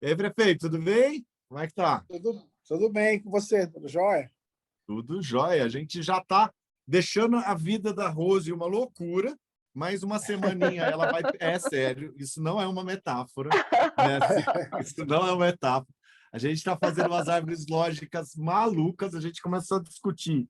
E aí, prefeito, tudo bem? Como é que tá? Tudo bem com você, tudo jóia? Tudo jóia. A gente já está deixando a vida da Rose uma loucura. Mais uma semaninha ela vai. É sério, isso não é uma metáfora. Né? Isso não é uma metáfora. A gente está fazendo umas árvores lógicas malucas. A gente começou a discutir.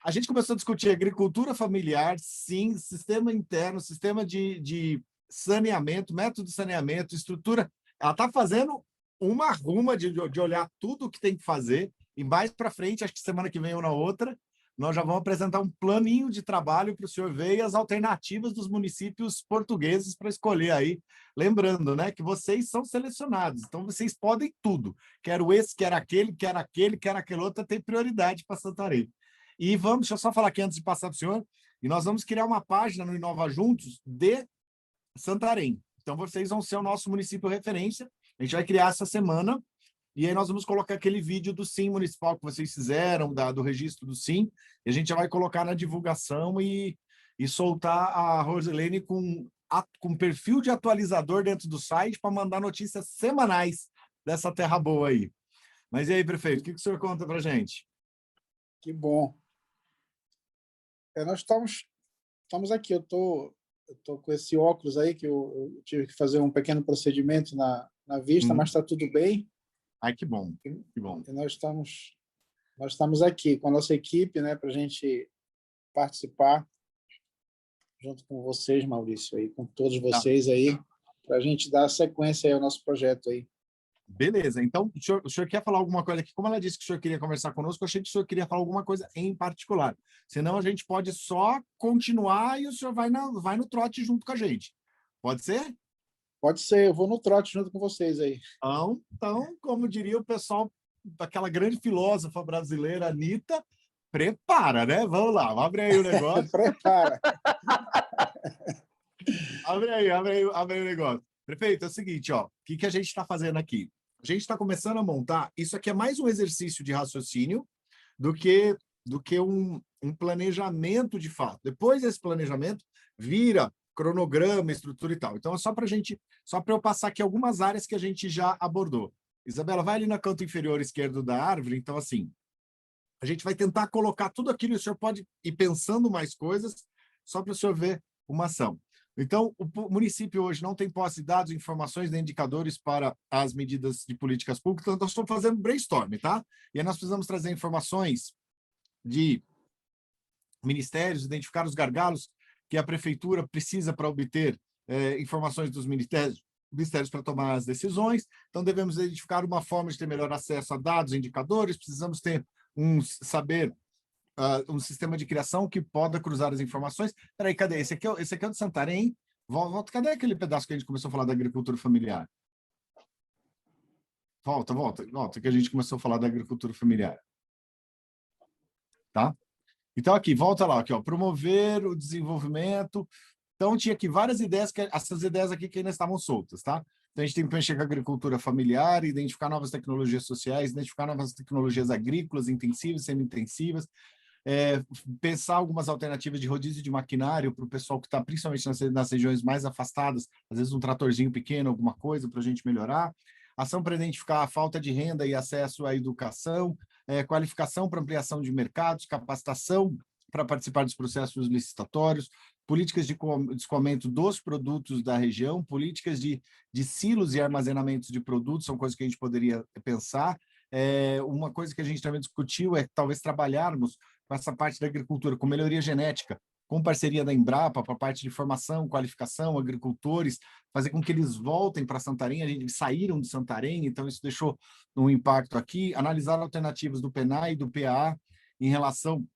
A gente começou a discutir agricultura familiar, sim, sistema interno, sistema de saneamento, método de saneamento, estrutura. Ela está fazendo uma ruma de olhar tudo o que tem que fazer, e mais para frente, acho que semana que vem ou na outra, nós já vamos apresentar um planinho de trabalho para o senhor ver e as alternativas dos municípios portugueses para escolher aí. Lembrando, né, que vocês são selecionados, então vocês podem tudo. Quero esse, quero aquele, quero aquele, quero aquele outro, tem prioridade para Santarém. E vamos, deixa eu só falar aqui antes de passar para o senhor, e nós vamos criar uma página no Inova Juntos de Santarém. Então, vocês vão ser o nosso município referência. A gente vai criar essa semana, e aí nós vamos colocar aquele vídeo do SIM municipal que vocês fizeram, do registro do SIM, e a gente já vai colocar na divulgação e soltar a Rosilene com perfil de atualizador dentro do site para mandar notícias semanais dessa terra boa aí. Mas e aí, prefeito, o que o senhor conta para a gente? Que bom. Nós estamos aqui, eu tô com esse óculos aí, que eu tive que fazer um pequeno procedimento na vista, mas está tudo bem. Ai, que bom, que bom. E nós estamos aqui com a nossa equipe, né, para a gente participar junto com vocês, Maurício, aí, com todos vocês aí, para a gente dar sequência aí ao nosso projeto aí. Beleza, então o senhor quer falar alguma coisa aqui? Como ela disse que o senhor queria conversar conosco, eu achei que o senhor queria falar alguma coisa em particular. Senão a gente pode só continuar e o senhor vai no trote junto com a gente. Pode ser? Pode ser, eu vou no trote junto com vocês aí. Então, como diria o pessoal daquela grande filósofa brasileira, Anitta, prepara, né? Vamos lá, abre aí o negócio. Prepara. abre aí o negócio. Prefeito, é o seguinte, ó, o que a gente está fazendo aqui? A gente está começando a montar, isso aqui é mais um exercício de raciocínio do que um planejamento de fato. Depois desse planejamento, vira cronograma, estrutura e tal. Então, é só para eu passar aqui algumas áreas que a gente já abordou. Isabela, vai ali no canto inferior esquerdo da árvore. Então, assim, a gente vai tentar colocar tudo aquilo e o senhor pode ir pensando mais coisas, só para o senhor ver uma ação. Então, o município hoje não tem posse de dados, informações nem indicadores para as medidas de políticas públicas, então nós estamos fazendo brainstorm, tá? E aí nós precisamos trazer informações de ministérios, identificar os gargalos que a prefeitura precisa para obter informações dos ministérios para tomar as decisões. Então, devemos identificar uma forma de ter melhor acesso a dados, indicadores, precisamos ter um sistema de criação que possa cruzar as informações. Peraí, cadê? Esse aqui é o de Santarém. Volta, cadê aquele pedaço que a gente começou a falar da agricultura familiar? Volta, que a gente começou a falar da agricultura familiar. Tá? Então, aqui, volta lá, aqui, ó, promover o desenvolvimento. Então, tinha aqui várias ideias, essas ideias aqui que ainda estavam soltas, tá? Então, a gente tem que preencher com a agricultura familiar, identificar novas tecnologias sociais, identificar novas tecnologias agrícolas, intensivas, semi-intensivas, pensar algumas alternativas de rodízio de maquinário para o pessoal que está principalmente nas regiões mais afastadas, às vezes um tratorzinho pequeno, alguma coisa para a gente melhorar. Ação para identificar a falta de renda e acesso à educação, qualificação para ampliação de mercados, capacitação para participar dos processos licitatórios, políticas de escoamento dos produtos da região, políticas de silos e armazenamentos de produtos, são coisas que a gente poderia pensar. Uma coisa que a gente também discutiu é talvez trabalharmos com essa parte da agricultura, com melhoria genética, com parceria da Embrapa, para a parte de formação, qualificação, agricultores, fazer com que eles voltem para Santarém, eles saíram de Santarém, então isso deixou um impacto aqui, analisar alternativas do PNAE e do PAA em relação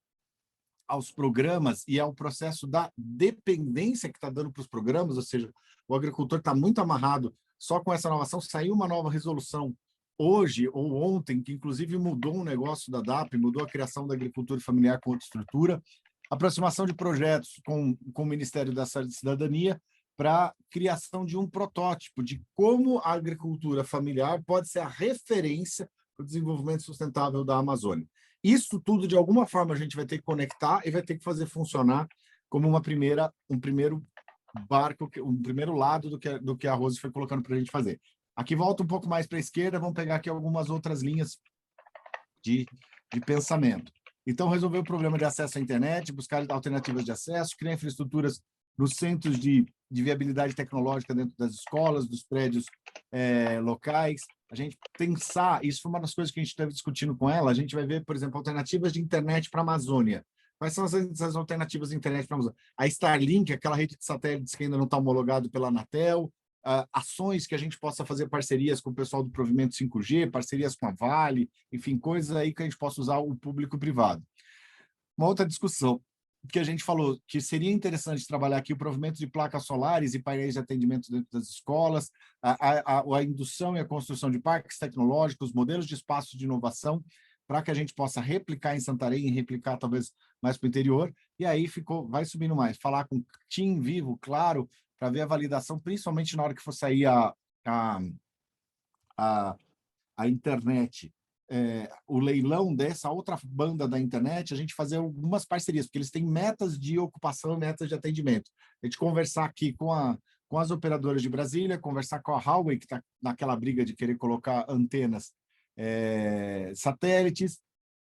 aos programas e ao processo da dependência que está dando para os programas, ou seja, o agricultor está muito amarrado só com essa inovação. Saiu uma nova resolução hoje ou ontem, que inclusive mudou um negócio da DAP, mudou a criação da agricultura familiar com outra estrutura, aproximação de projetos com o Ministério da Cidadania para criação de um protótipo de como a agricultura familiar pode ser a referência para o desenvolvimento sustentável da Amazônia. Isso tudo, de alguma forma, a gente vai ter que conectar e vai ter que fazer funcionar como um primeiro barco, um primeiro lado do que a Rose foi colocando para a gente fazer. Aqui volta um pouco mais para a esquerda, vamos pegar aqui algumas outras linhas de pensamento. Então, resolver o problema de acesso à internet, buscar alternativas de acesso, criar infraestruturas nos centros de viabilidade tecnológica dentro das escolas, dos prédios locais. A gente pensar, isso foi uma das coisas que a gente esteve discutindo com ela, a gente vai ver, por exemplo, alternativas de internet para a Amazônia. Quais são as alternativas de internet para a Amazônia? A Starlink, aquela rede de satélites que ainda não está homologado pela Anatel, ações que a gente possa fazer parcerias com o pessoal do provimento 5G, parcerias com a Vale, enfim, coisas aí que a gente possa usar o público-privado. Uma outra discussão que a gente falou que seria interessante trabalhar aqui o provimento de placas solares e painéis de atendimento dentro das escolas, a indução e a construção de parques tecnológicos, modelos de espaços de inovação, para que a gente possa replicar em Santarém e replicar talvez mais para o interior, e aí vai subindo mais. Falar com TIM, Vivo, Claro, para ver a validação, principalmente na hora que for sair a internet, o leilão dessa outra banda da internet, a gente fazer algumas parcerias, porque eles têm metas de ocupação, metas de atendimento. A gente conversar aqui com as operadoras de Brasília, conversar com a Huawei, que está naquela briga de querer colocar antenas satélites,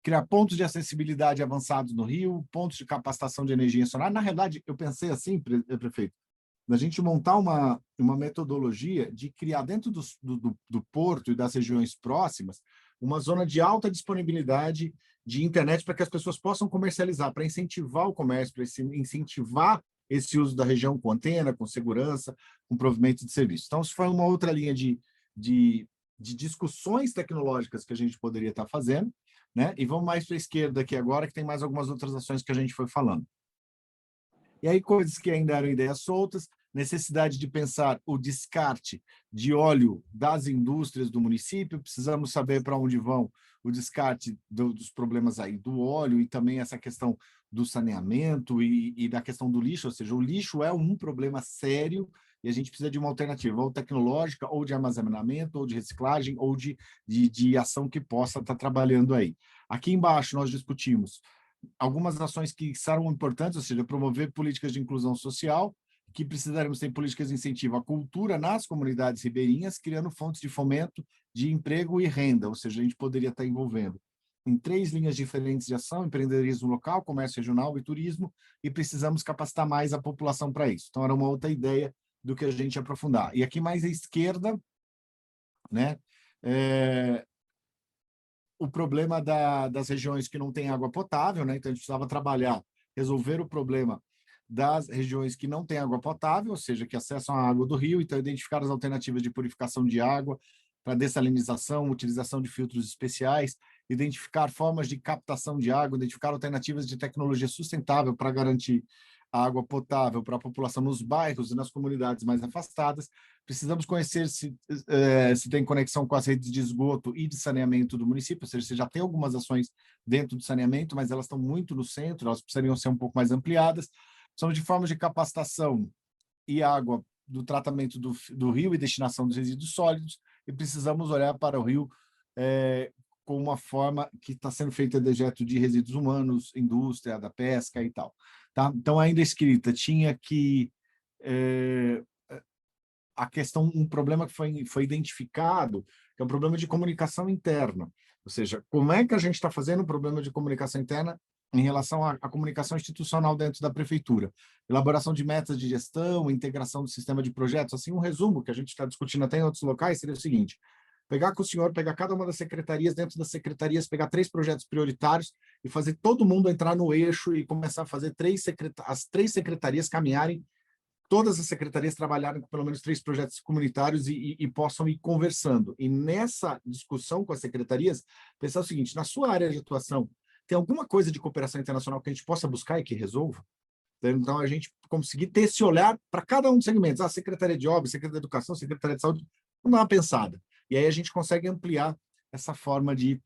criar pontos de acessibilidade avançados no Rio, pontos de capacitação de energia solar. Na realidade, eu pensei assim, prefeito, da gente montar uma metodologia de criar dentro do porto e das regiões próximas uma zona de alta disponibilidade de internet para que as pessoas possam comercializar, para incentivar o comércio, para incentivar esse uso da região com antena, com segurança, com provimento de serviços. Então, isso foi uma outra linha de discussões tecnológicas que a gente poderia estar fazendo, né? E vamos mais para a esquerda aqui agora, que tem mais algumas outras ações que a gente foi falando. E aí, coisas que ainda eram ideias soltas, necessidade de pensar o descarte de óleo das indústrias do município, precisamos saber para onde vão o descarte dos problemas aí do óleo e também essa questão do saneamento e da questão do lixo, ou seja, o lixo é um problema sério e a gente precisa de uma alternativa, ou tecnológica, ou de armazenamento, ou de reciclagem, ou de ação que possa estar trabalhando aí. Aqui embaixo nós discutimos algumas ações que serão importantes, ou seja, promover políticas de inclusão social, que precisaremos ter políticas de incentivo à cultura nas comunidades ribeirinhas, criando fontes de fomento de emprego e renda, ou seja, a gente poderia estar envolvendo em 3 linhas diferentes de ação: empreendedorismo local, comércio regional e turismo, e precisamos capacitar mais a população para isso. Então, era uma outra ideia do que a gente aprofundar. E aqui mais à esquerda, né, o problema das regiões que não têm água potável, né? Então, a gente precisava trabalhar, resolver o problema das regiões que não têm água potável, ou seja, que acessam a água do rio, então identificar as alternativas de purificação de água para dessalinização, utilização de filtros especiais, identificar formas de captação de água, identificar alternativas de tecnologia sustentável para garantir a água potável para a população nos bairros e nas comunidades mais afastadas. Precisamos conhecer se tem conexão com as redes de esgoto e de saneamento do município, ou seja, você já tem algumas ações dentro do saneamento, mas elas estão muito no centro, elas precisariam ser um pouco mais ampliadas. São de formas de capacitação e água do tratamento do rio e destinação dos resíduos sólidos, e precisamos olhar para o rio com uma forma que está sendo feita dejeto de resíduos humanos, indústria, da pesca e tal. Tá? Então, ainda escrita, tinha que a questão, um problema que foi identificado, que é um problema de comunicação interna. Ou seja, como é que a gente está fazendo um problema de comunicação interna em relação à comunicação institucional dentro da prefeitura? Elaboração de metas de gestão, integração do sistema de projetos. Assim, um resumo que a gente está discutindo até em outros locais seria o seguinte: pegar com o senhor, pegar cada uma das secretarias, dentro das secretarias, pegar 3 projetos prioritários e fazer todo mundo entrar no eixo e começar a fazer as 3 secretarias caminharem, todas as secretarias trabalharem com pelo menos 3 projetos comunitários e possam ir conversando. E nessa discussão com as secretarias, pensar o seguinte: na sua área de atuação, tem alguma coisa de cooperação internacional que a gente possa buscar e que resolva? Então, a gente conseguir ter esse olhar para cada um dos segmentos. A Secretaria de Obras, Secretaria de Educação, Secretaria de Saúde, vamos dar uma pensada. E aí a gente consegue ampliar essa forma de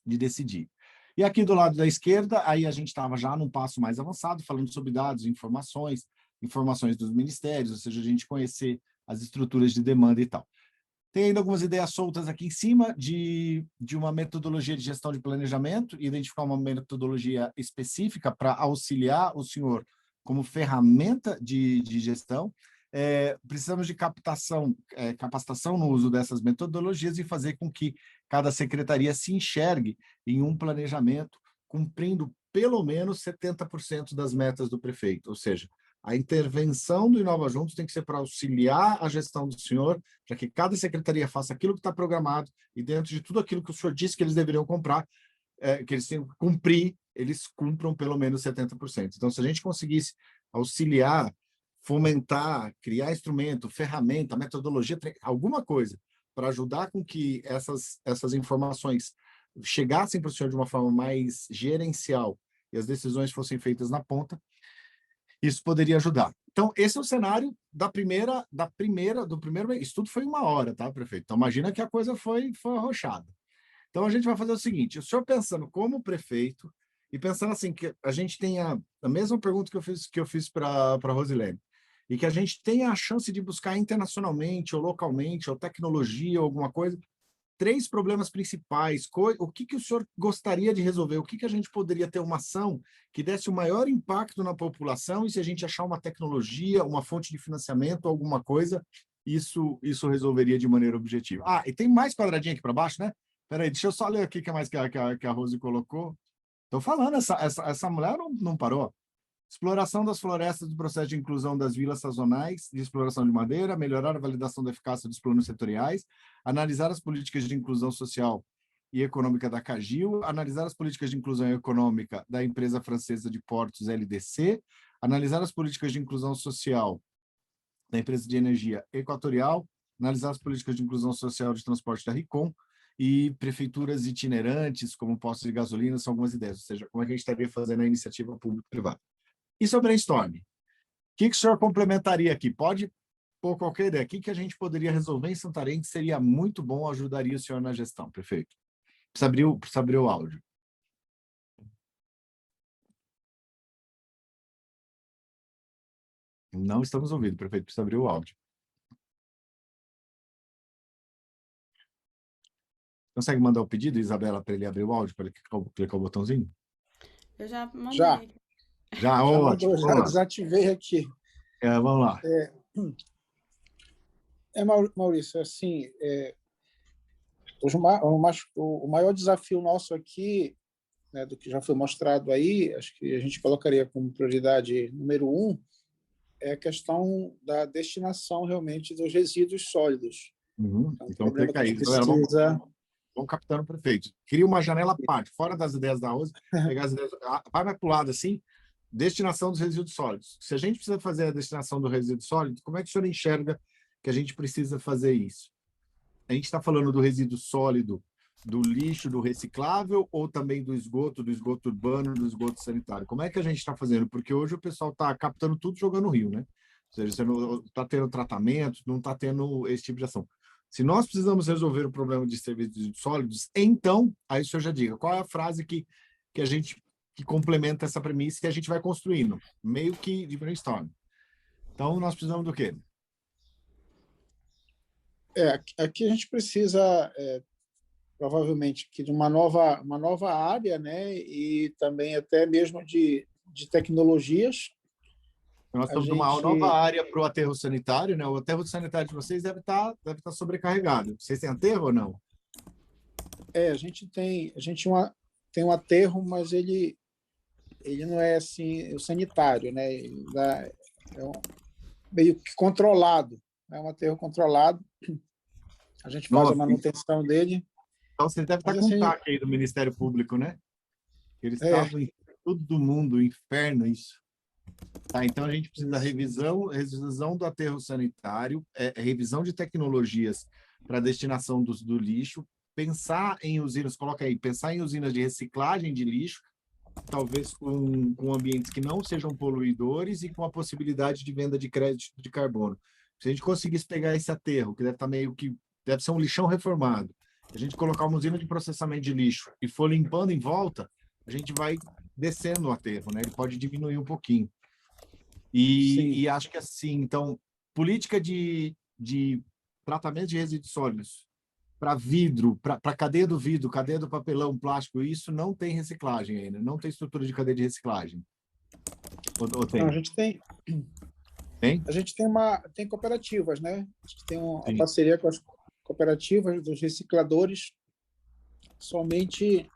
decidir. E aqui do lado da esquerda, aí a gente estava já num passo mais avançado, falando sobre dados, informações dos ministérios, ou seja, a gente conhecer as estruturas de demanda e tal. Tem ainda algumas ideias soltas aqui em cima de uma metodologia de gestão de planejamento, identificar uma metodologia específica para auxiliar o senhor como ferramenta de gestão. precisamos de capacitação no uso dessas metodologias e fazer com que cada secretaria se enxergue em um planejamento cumprindo pelo menos 70% das metas do prefeito, ou seja, a intervenção do Inova Juntos tem que ser para auxiliar a gestão do senhor, para que cada secretaria faça aquilo que está programado e dentro de tudo aquilo que o senhor disse que eles deveriam comprar, que eles têm que cumprir, eles cumpram pelo menos 70%. Então, se a gente conseguisse auxiliar, fomentar, criar instrumento, ferramenta, metodologia, alguma coisa para ajudar com que essas informações chegassem para o senhor de uma forma mais gerencial e as decisões fossem feitas na ponta, isso poderia ajudar. Então, esse é o cenário do primeiro estudo foi 1 hora, tá, prefeito? Então, imagina que a coisa foi arrochada. Então, a gente vai fazer o seguinte, o senhor pensando como prefeito e pensando assim, que a gente tenha a mesma pergunta que eu fiz para a Rosilene, e que a gente tenha a chance de buscar internacionalmente, ou localmente, ou tecnologia, ou alguma coisa, 3 problemas principais, o que o senhor gostaria de resolver, o que a gente poderia ter uma ação que desse o maior impacto na população, e se a gente achar uma tecnologia, uma fonte de financiamento, alguma coisa, isso resolveria de maneira objetiva. Ah, e tem mais quadradinho aqui para baixo, né? Peraí, deixa eu só ler aqui o que mais que a Rose colocou. Estou falando, essa mulher não parou. Exploração das florestas do processo de inclusão das vilas sazonais de exploração de madeira, melhorar a validação da eficácia dos planos setoriais, analisar as políticas de inclusão social e econômica da CAGIL, analisar as políticas de inclusão econômica da empresa francesa de portos LDC, analisar as políticas de inclusão social da empresa de energia Equatorial, analisar as políticas de inclusão social de transporte da RICOM, e prefeituras itinerantes, como postos de gasolina, são algumas ideias, ou seja, como é que a gente estaria fazendo a iniciativa público-privada. Isso é brainstorm. O que o senhor complementaria aqui? Pode pôr qualquer ideia. O que a gente poderia resolver em Santarém que seria muito bom, ajudaria o senhor na gestão, prefeito? Precisa abrir o áudio. Não estamos ouvindo, prefeito. Precisa abrir o áudio. Consegue mandar o pedido, Isabela, para ele abrir o áudio, para ele clicar o botãozinho? Eu já mandei. Já, ótimo. Já desativei aqui. Vamos lá. Maurício, assim, hoje o maior desafio nosso aqui, né, do que já foi mostrado aí, acho que a gente colocaria como prioridade número 1, é a questão da destinação realmente dos resíduos sólidos. Então, clica aí. Vamos captando o prefeito. Cria uma janela à parte, fora das ideias da Rose, pegar as ideias, vai mais para o lado assim, destinação dos resíduos sólidos. Se a gente precisa fazer a destinação do resíduo sólido, como é que o senhor enxerga que a gente precisa fazer isso? A gente está falando do resíduo sólido, do lixo, do reciclável, ou também do esgoto urbano, do esgoto sanitário? Como é que a gente está fazendo? Porque hoje o pessoal está captando tudo jogando no rio, né? Ou seja, você não está tendo tratamento, não está tendo esse tipo de ação. Se nós precisamos resolver o problema de resíduos sólidos, então, aí o senhor já diga, qual é a frase que a gente que complementa essa premissa que a gente vai construindo, meio que de brainstorm. Então, nós precisamos do quê? Aqui a gente precisa, provavelmente, de uma nova área, né? E também até mesmo de tecnologias. Nós estamos numa nova área para o aterro sanitário, né? O aterro sanitário de vocês deve estar sobrecarregado. Vocês têm aterro ou não? A gente tem um aterro, mas ele não é assim o sanitário, né? Meio que controlado, é um aterro controlado. A gente faz a manutenção dele. Então você deve estar com um TAC aí do Ministério Público, né? Eles estavam em todo mundo, inferno isso. Tá, então a gente precisa da revisão do aterro sanitário, revisão de tecnologias para destinação do lixo, pensar em usinas, coloca aí, pensar em usinas de reciclagem de lixo, talvez com ambientes que não sejam poluidores e com a possibilidade de venda de crédito de carbono. Se a gente conseguisse pegar esse aterro, que deve ser um lixão reformado, a gente colocar uma usina de processamento de lixo e for limpando em volta, a gente vai descendo o aterro, né? Ele pode diminuir um pouquinho. E acho que assim, então, política de tratamento de resíduos sólidos para vidro, para cadeia do vidro, cadeia do papelão, plástico, isso não tem reciclagem ainda, não tem estrutura de cadeia de reciclagem. Ou tem? Não, a gente tem. Tem? A gente tem cooperativas, né? A gente tem uma Sim. parceria com as cooperativas dos recicladores, somente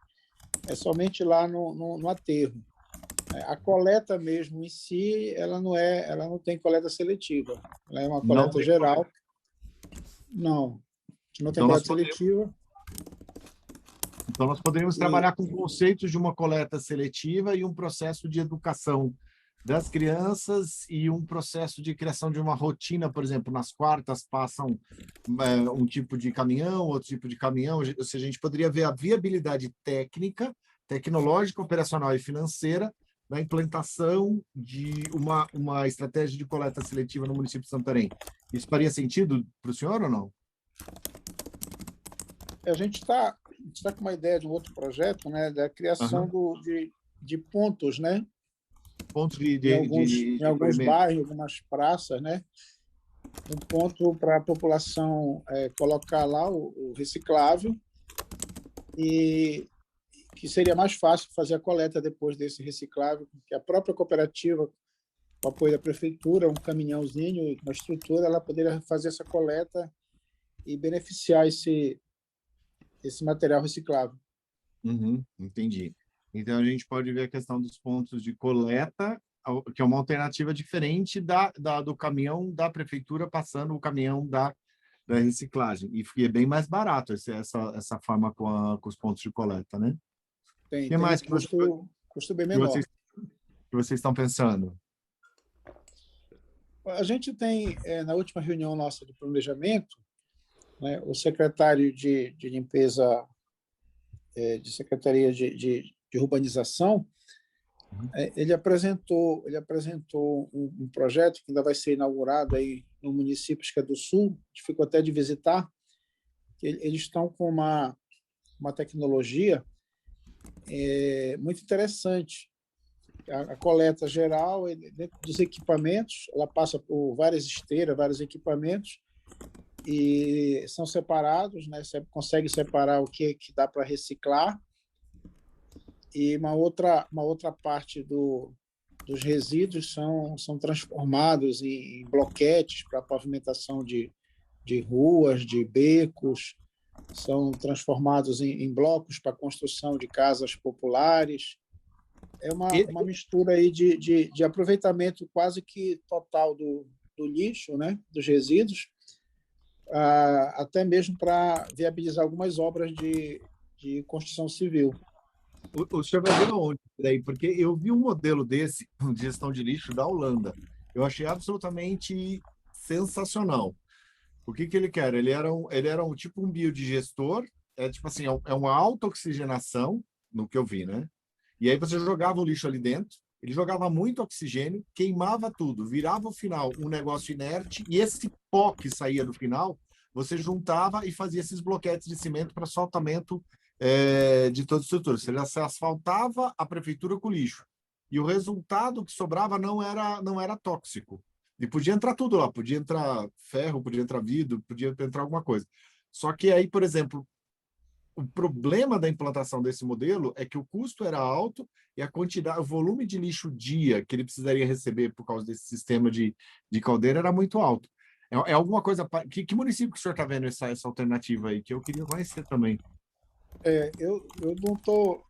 lá no aterro. A coleta mesmo em si, ela não tem coleta seletiva. Ela é uma Não coleta tem. geral. Não, não tem Então, nós coleta podemos, seletiva. então, nós poderíamos E trabalhar com conceitos de uma coleta seletiva e um processo de educação das crianças e um processo de criação de uma rotina, por exemplo, nas quartas passam um tipo de caminhão, outro tipo de caminhão, ou seja, a gente poderia ver a viabilidade técnica, tecnológica, operacional e financeira da implantação de uma estratégia de coleta seletiva no município de Santarém. Isso faria sentido para o senhor ou não? a gente está com uma ideia de um outro projeto, né, da criação Aham. de pontos, né, Pontos em de alguns colhimento. bairros, algumas praças, né, um ponto para a população colocar lá o reciclável e que seria mais fácil fazer a coleta depois desse reciclável, que a própria cooperativa, com o apoio da prefeitura, um caminhãozinho, uma estrutura, ela poderia fazer essa coleta e beneficiar esse material reciclável. Uhum, entendi. Então, a gente pode ver a questão dos pontos de coleta, que é uma alternativa diferente do caminhão da prefeitura passando o caminhão da reciclagem. E é bem mais barato essa forma com os pontos de coleta, né? O que Tem um mais que, custo bem que vocês, menor. que vocês estão pensando? A gente tem, na última reunião nossa de planejamento, né, o secretário de limpeza, de Secretaria de Urbanização, ele apresentou um projeto que ainda vai ser inaugurado aí no município que é do Sul, a gente ficou até de visitar, que eles estão com uma tecnologia muito interessante. A coleta geral, dentro dos equipamentos, ela passa por várias esteiras, vários equipamentos, e são separados, né? Você consegue separar o que dá para reciclar, e uma outra parte dos resíduos são transformados em bloquetes para pavimentação de ruas, de becos, são transformados em blocos para construção de casas populares. É E- uma mistura aí de aproveitamento quase que total do lixo, né, dos resíduos, até mesmo para viabilizar algumas obras de construção civil. o senhor vai ver aonde daí? Porque eu vi um modelo desse de gestão de lixo da Holanda. Eu achei absolutamente sensacional. O que ele quer? Ele era um tipo um biodigestor, é tipo assim, é uma auto-oxigenação, no que eu vi, né? E aí você jogava o lixo ali dentro, ele jogava muito oxigênio, queimava tudo, virava o final um negócio inerte, e esse pó que saía do final, você juntava e fazia esses bloquetes de cimento para soltamento de toda a estrutura. Você asfaltava a prefeitura com lixo. E o resultado que sobrava não era tóxico. E podia entrar tudo lá, podia entrar ferro, podia entrar vidro, podia entrar alguma coisa. Só que aí, por exemplo, o problema da implantação desse modelo é que o custo era alto e a quantidade, o volume de lixo dia que ele precisaria receber por causa desse sistema de caldeira era muito alto. É alguma coisa. Que município que o senhor está vendo essa alternativa aí? Que eu queria conhecer também. Eu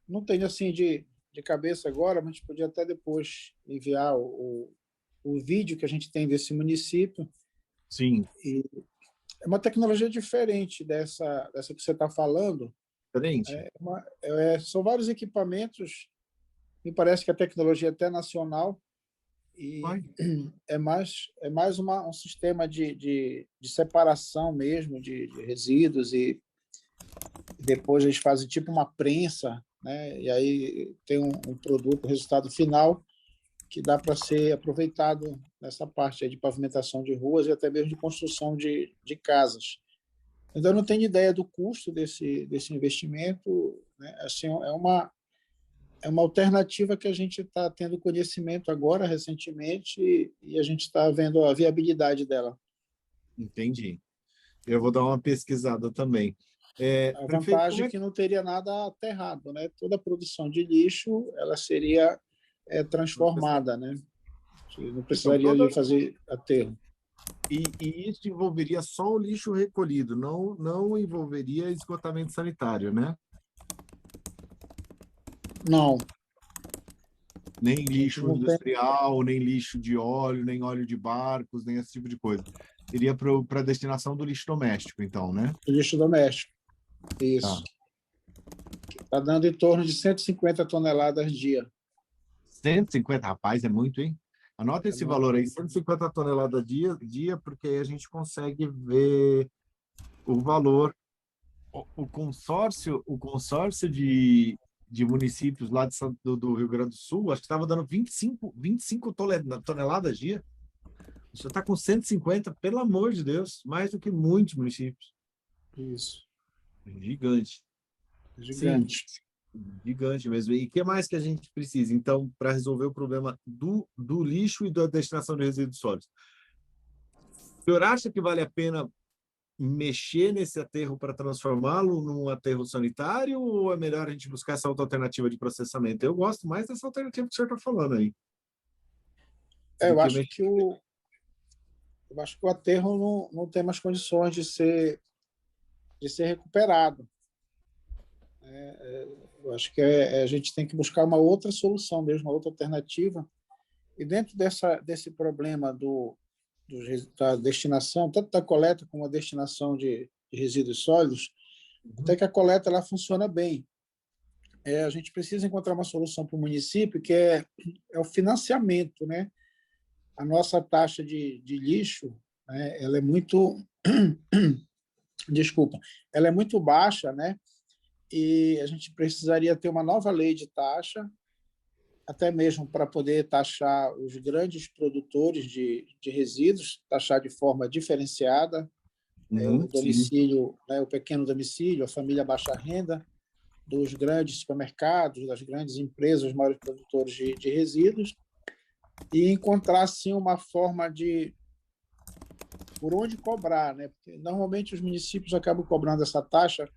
não tenho assim de cabeça agora, mas a gente podia até depois enviar o vídeo que a gente tem desse município. Sim, E é uma tecnologia diferente dessa que você está falando. diferente. São vários equipamentos, me parece que a tecnologia é até nacional, e Vai. é mais um sistema de separação mesmo de resíduos, e depois eles fazem tipo uma prensa, né? E aí tem um produto, um resultado final que dá para ser aproveitado nessa parte aí de pavimentação de ruas e até mesmo de construção de casas. Ainda não tenho ideia do custo desse investimento, né? Assim, é uma alternativa que a gente está tendo conhecimento agora, recentemente, e a gente está vendo a viabilidade dela. Entendi. Eu vou dar uma pesquisada também. A Prefeito, vantagem é que não teria nada aterrado, né? Toda a produção de lixo ela seria transformada, né? Não precisaria de fazer aterro. E isso envolveria só o lixo recolhido, não envolveria esgotamento sanitário, né? Não, Nem a gente lixo não tem industrial, nem lixo de óleo, nem óleo de barcos, nem esse tipo de coisa. Seria para a destinação do lixo doméstico, então, né? lixo doméstico. Tá. Isso. Está dando em torno de 150 toneladas dia. 150, rapaz, é muito, hein? Anota É esse muito. valor aí, 150 toneladas dia, porque aí a gente consegue ver o valor. O consórcio de municípios lá do Rio Grande do Sul, acho que estava dando 25 toneladas dia. Você está com 150, pelo amor de Deus, mais do que muitos municípios. Isso. Gigante. Sim, Gigante. gigante mesmo. E o que mais que a gente precisa, então, para resolver o problema do lixo e da destinação de resíduos sólidos? O senhor acha que vale a pena mexer nesse aterro para transformá-lo num aterro sanitário ou é melhor a gente buscar essa outra alternativa de processamento? Eu gosto mais dessa alternativa que o senhor está falando aí. Do Eu que acho mexer. que o aterro não tem mais condições de ser recuperado. Eu acho que a gente tem que buscar uma outra solução mesmo, uma outra alternativa. E dentro desse problema da destinação, tanto da coleta como a destinação de resíduos sólidos, até que a coleta ela funciona bem. A gente precisa encontrar uma solução para o município, que é o financiamento, né? A nossa taxa de lixo, né, ela é muito, desculpa, ela é muito baixa, né? E a gente precisaria ter uma nova lei de taxa, até mesmo para poder taxar os grandes produtores de resíduos, taxar de forma diferenciada, o Sim, domicílio, né, o pequeno domicílio, a família baixa renda, dos grandes supermercados, das grandes empresas, os maiores produtores de resíduos, e encontrar, sim, uma forma de por onde cobrar, né? Porque normalmente os municípios acabam cobrando essa taxa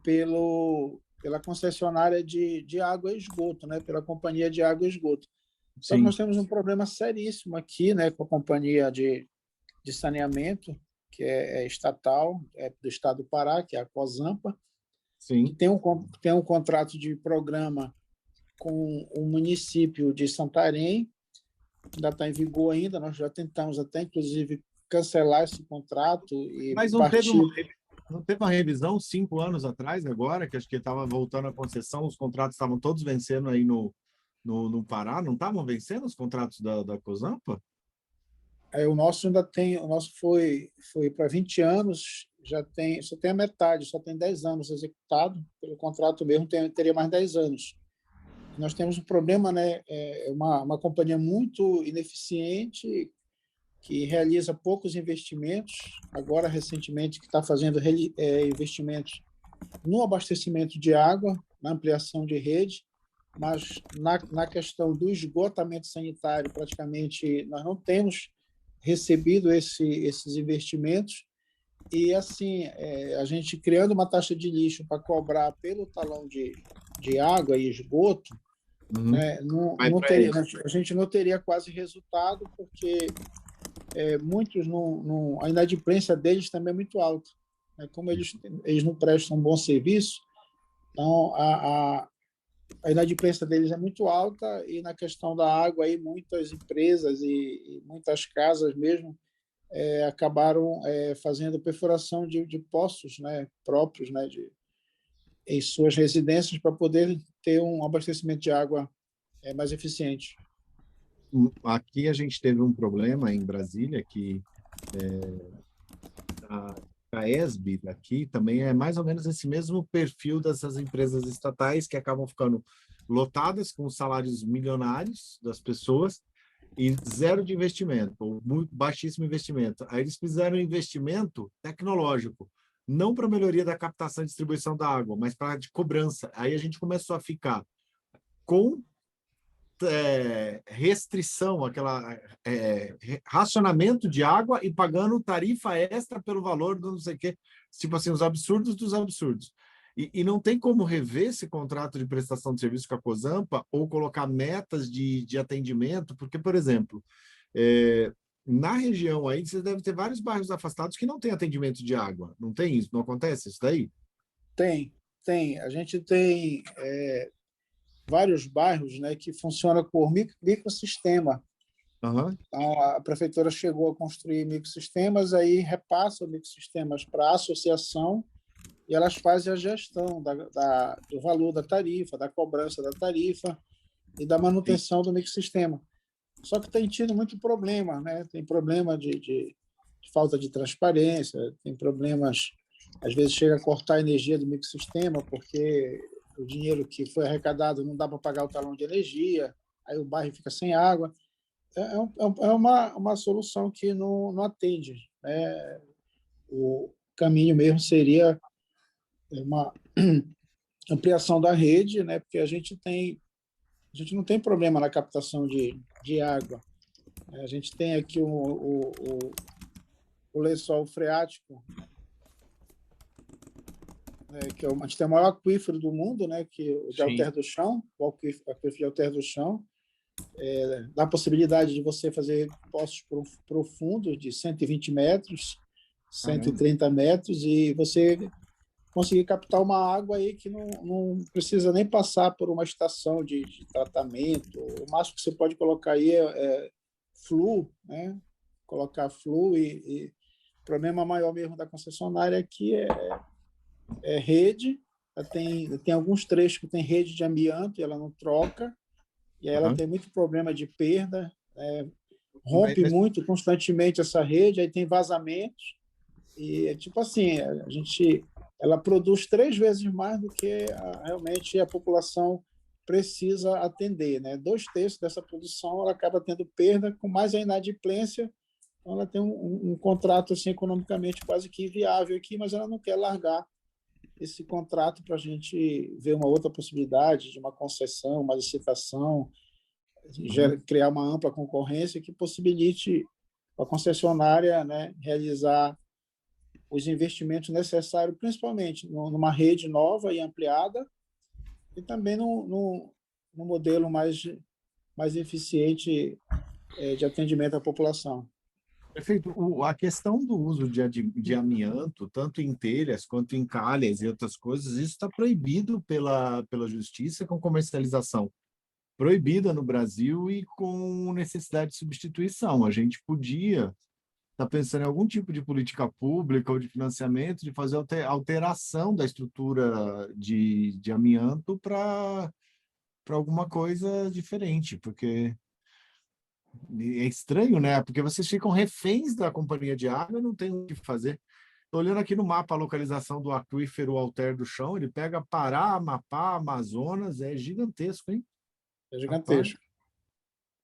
pela concessionária de água e esgoto, né? Pela companhia de água e esgoto. Só que sim, nós temos um problema seríssimo aqui, né? Com a companhia de saneamento, que é estatal, é do estado do Pará, que é a Cozampa, que sim. tem um contrato de programa com o município de Santarém, ainda está em vigor ainda, nós já tentamos até, inclusive, cancelar esse contrato e Mas partir. não teve uma revisão 5 anos atrás, agora, que acho que estava voltando a concessão, os contratos estavam todos vencendo aí no Pará, não estavam vencendo os contratos da Cozampa? O nosso ainda tem, o nosso foi para 20 anos, só tem a metade, só tem 10 anos executado, pelo contrato mesmo teria mais 10 anos. Nós temos um problema, né? Uma companhia muito ineficiente, que realiza poucos investimentos, agora recentemente que está fazendo investimentos no abastecimento de água, na ampliação de rede, mas na questão do esgotamento sanitário, praticamente nós não temos recebido esses investimentos. E, assim, a gente criando uma taxa de lixo para cobrar pelo talão de água e esgoto, Uhum. né, Vai não para teria, isso. a gente não teria quase resultado, porque muitos a inadimplência deles também é muito alta. Né? Como eles não prestam um bom serviço, então a inadimplência deles é muito alta, e na questão da água, aí, muitas empresas e muitas casas mesmo acabaram fazendo perfuração de poços, né, próprios, né, em suas residências, para poder ter um abastecimento de água mais eficiente. Aqui a gente teve um problema em Brasília, que a ESB daqui também é mais ou menos esse mesmo perfil dessas empresas estatais que acabam ficando lotadas com salários milionários das pessoas e zero de investimento, ou muito baixíssimo investimento. Aí eles fizeram investimento tecnológico, não para melhoria da captação e distribuição da água, mas para de cobrança. Aí a gente começou a ficar com restrição, racionamento de água e pagando tarifa extra pelo valor do não sei o quê, tipo assim, os absurdos dos absurdos. E não tem como rever esse contrato de prestação de serviço com a Cosampa ou colocar metas de atendimento, porque, por exemplo, na região aí, você deve ter vários bairros afastados que não têm atendimento de água. Não tem isso? Não acontece isso daí? Tem, tem. A gente tem vários bairros, né, que funcionam por microsistema. Aham. A prefeitura chegou a construir microsistemas, aí repassa os microsistemas para a associação e elas fazem a gestão do valor da tarifa, da cobrança da tarifa e da Sim. manutenção do microsistema. Só que tem tido muito problema, né? Tem problema de falta de transparência, tem problemas, às vezes chega a cortar a energia do microsistema, porque o dinheiro que foi arrecadado não dá para pagar o talão de energia, aí o bairro fica sem água. É uma solução que não atende, né? O caminho mesmo seria uma ampliação da rede, né? Porque a gente não tem problema na captação de água. A gente tem aqui o lençol freático, né, que a gente tem o maior aquífero do mundo, né, que é o de Sim. Alter do Chão, o aquífero de Alter do Chão, dá a possibilidade de você fazer poços profundos de 120 metros, Caramba. 130 metros, e você conseguir captar uma água aí que não precisa nem passar por uma estação de tratamento. O máximo que você pode colocar aí é flu, né? Colocar flu e o problema maior mesmo da concessionária aqui é rede. Tem alguns trechos que tem rede de amianto e ela não troca, e aí ela Aham. tem muito problema de perda, Mas, rompe mas, muito constantemente essa rede, aí tem vazamentos, e é tipo assim, ela produz 3 vezes mais do que realmente a população precisa atender, né? 2/3 dessa produção ela acaba tendo perda, com mais a inadimplência, então ela tem um contrato assim, economicamente quase que inviável aqui, mas ela não quer largar esse contrato para a gente ver uma outra possibilidade de uma concessão, uma licitação, aham. criar uma ampla concorrência que possibilite a concessionária, né, realizar os investimentos necessários, principalmente numa rede nova e ampliada, e também num modelo mais eficiente de atendimento à população. Perfeito. A questão do uso de amianto, tanto em telhas quanto em calhas e outras coisas, isso está proibido pela justiça com comercialização. Proibida no Brasil e com necessidade de substituição. A gente podia estar pensando em algum tipo de política pública ou de financiamento, de fazer alteração da estrutura de amianto para alguma coisa diferente, porque é estranho, né? Porque vocês ficam reféns da companhia de água e não tem o que fazer. Estou olhando aqui no mapa a localização do aquífero Alter do Chão, ele pega Pará, Amapá, Amazonas, é gigantesco, hein? É Rapaz, gigantesco.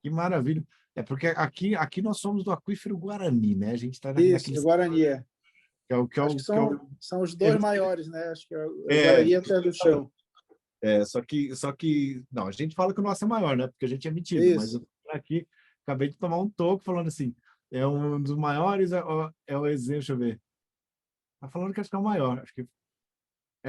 que maravilha. É porque aqui nós somos do aquífero Guarani, né? A gente está Isso, naquele de Guarani. que é o que é Acho que o que é o são os dois ele- maiores, né? Acho que é o é, Guarani e o Pé do Chão. só que não, a gente fala que o nosso é maior, né? Porque a gente é metido, mas Isso. eu tô aqui acabei de tomar um toco falando assim, é um dos maiores, é o exemplo, deixa eu ver. Tá falando que acho que é o maior, acho que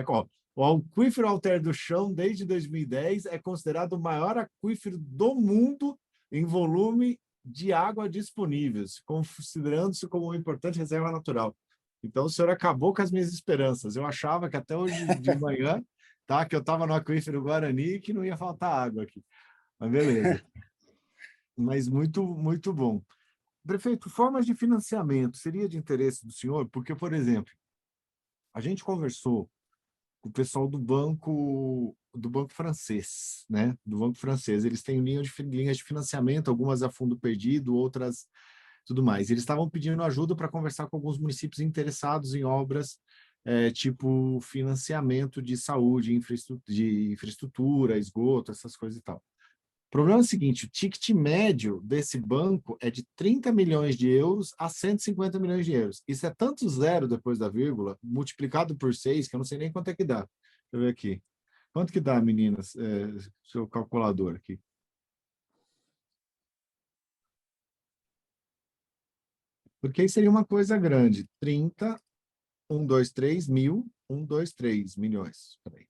ó, o aquífero Alter do Chão, desde 2010, é considerado o maior aquífero do mundo em volume de água disponível, considerando-se como uma importante reserva natural. Então, o senhor acabou com as minhas esperanças. Eu achava que até hoje de manhã, tá, que eu estava no aquífero Guarani e que não ia faltar água aqui. Mas beleza. Mas muito, muito bom. Prefeito, formas de financiamento seria de interesse do senhor? Porque, por exemplo, a gente conversou o pessoal do banco francês, né? Do banco francês, eles têm linhas de financiamento, algumas a fundo perdido, outras tudo mais. Eles estavam pedindo ajuda para conversar com alguns municípios interessados em obras tipo financiamento de saúde, de infraestrutura, esgoto, essas coisas e tal. O problema é o seguinte, o ticket médio desse banco é de 30 milhões de euros a 150 milhões de euros. Isso é tanto zero depois da vírgula, multiplicado por 6, que eu não sei nem quanto é que dá. Deixa eu ver aqui. Quanto que dá, meninas? Seu calculador aqui. Porque aí seria uma coisa grande. 30, 1, 2, 3 mil 123 milhões. Peraí.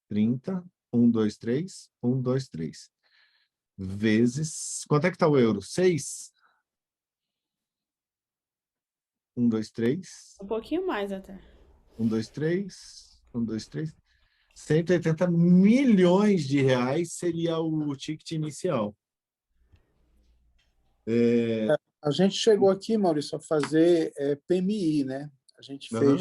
30, 123, 123. Vezes... Quanto é que está o euro? 6? 123. Um pouquinho mais até. 123, 123. 180 milhões de reais seria o ticket inicial. A gente chegou aqui, Maurício, a fazer PMI, né? A gente Aham.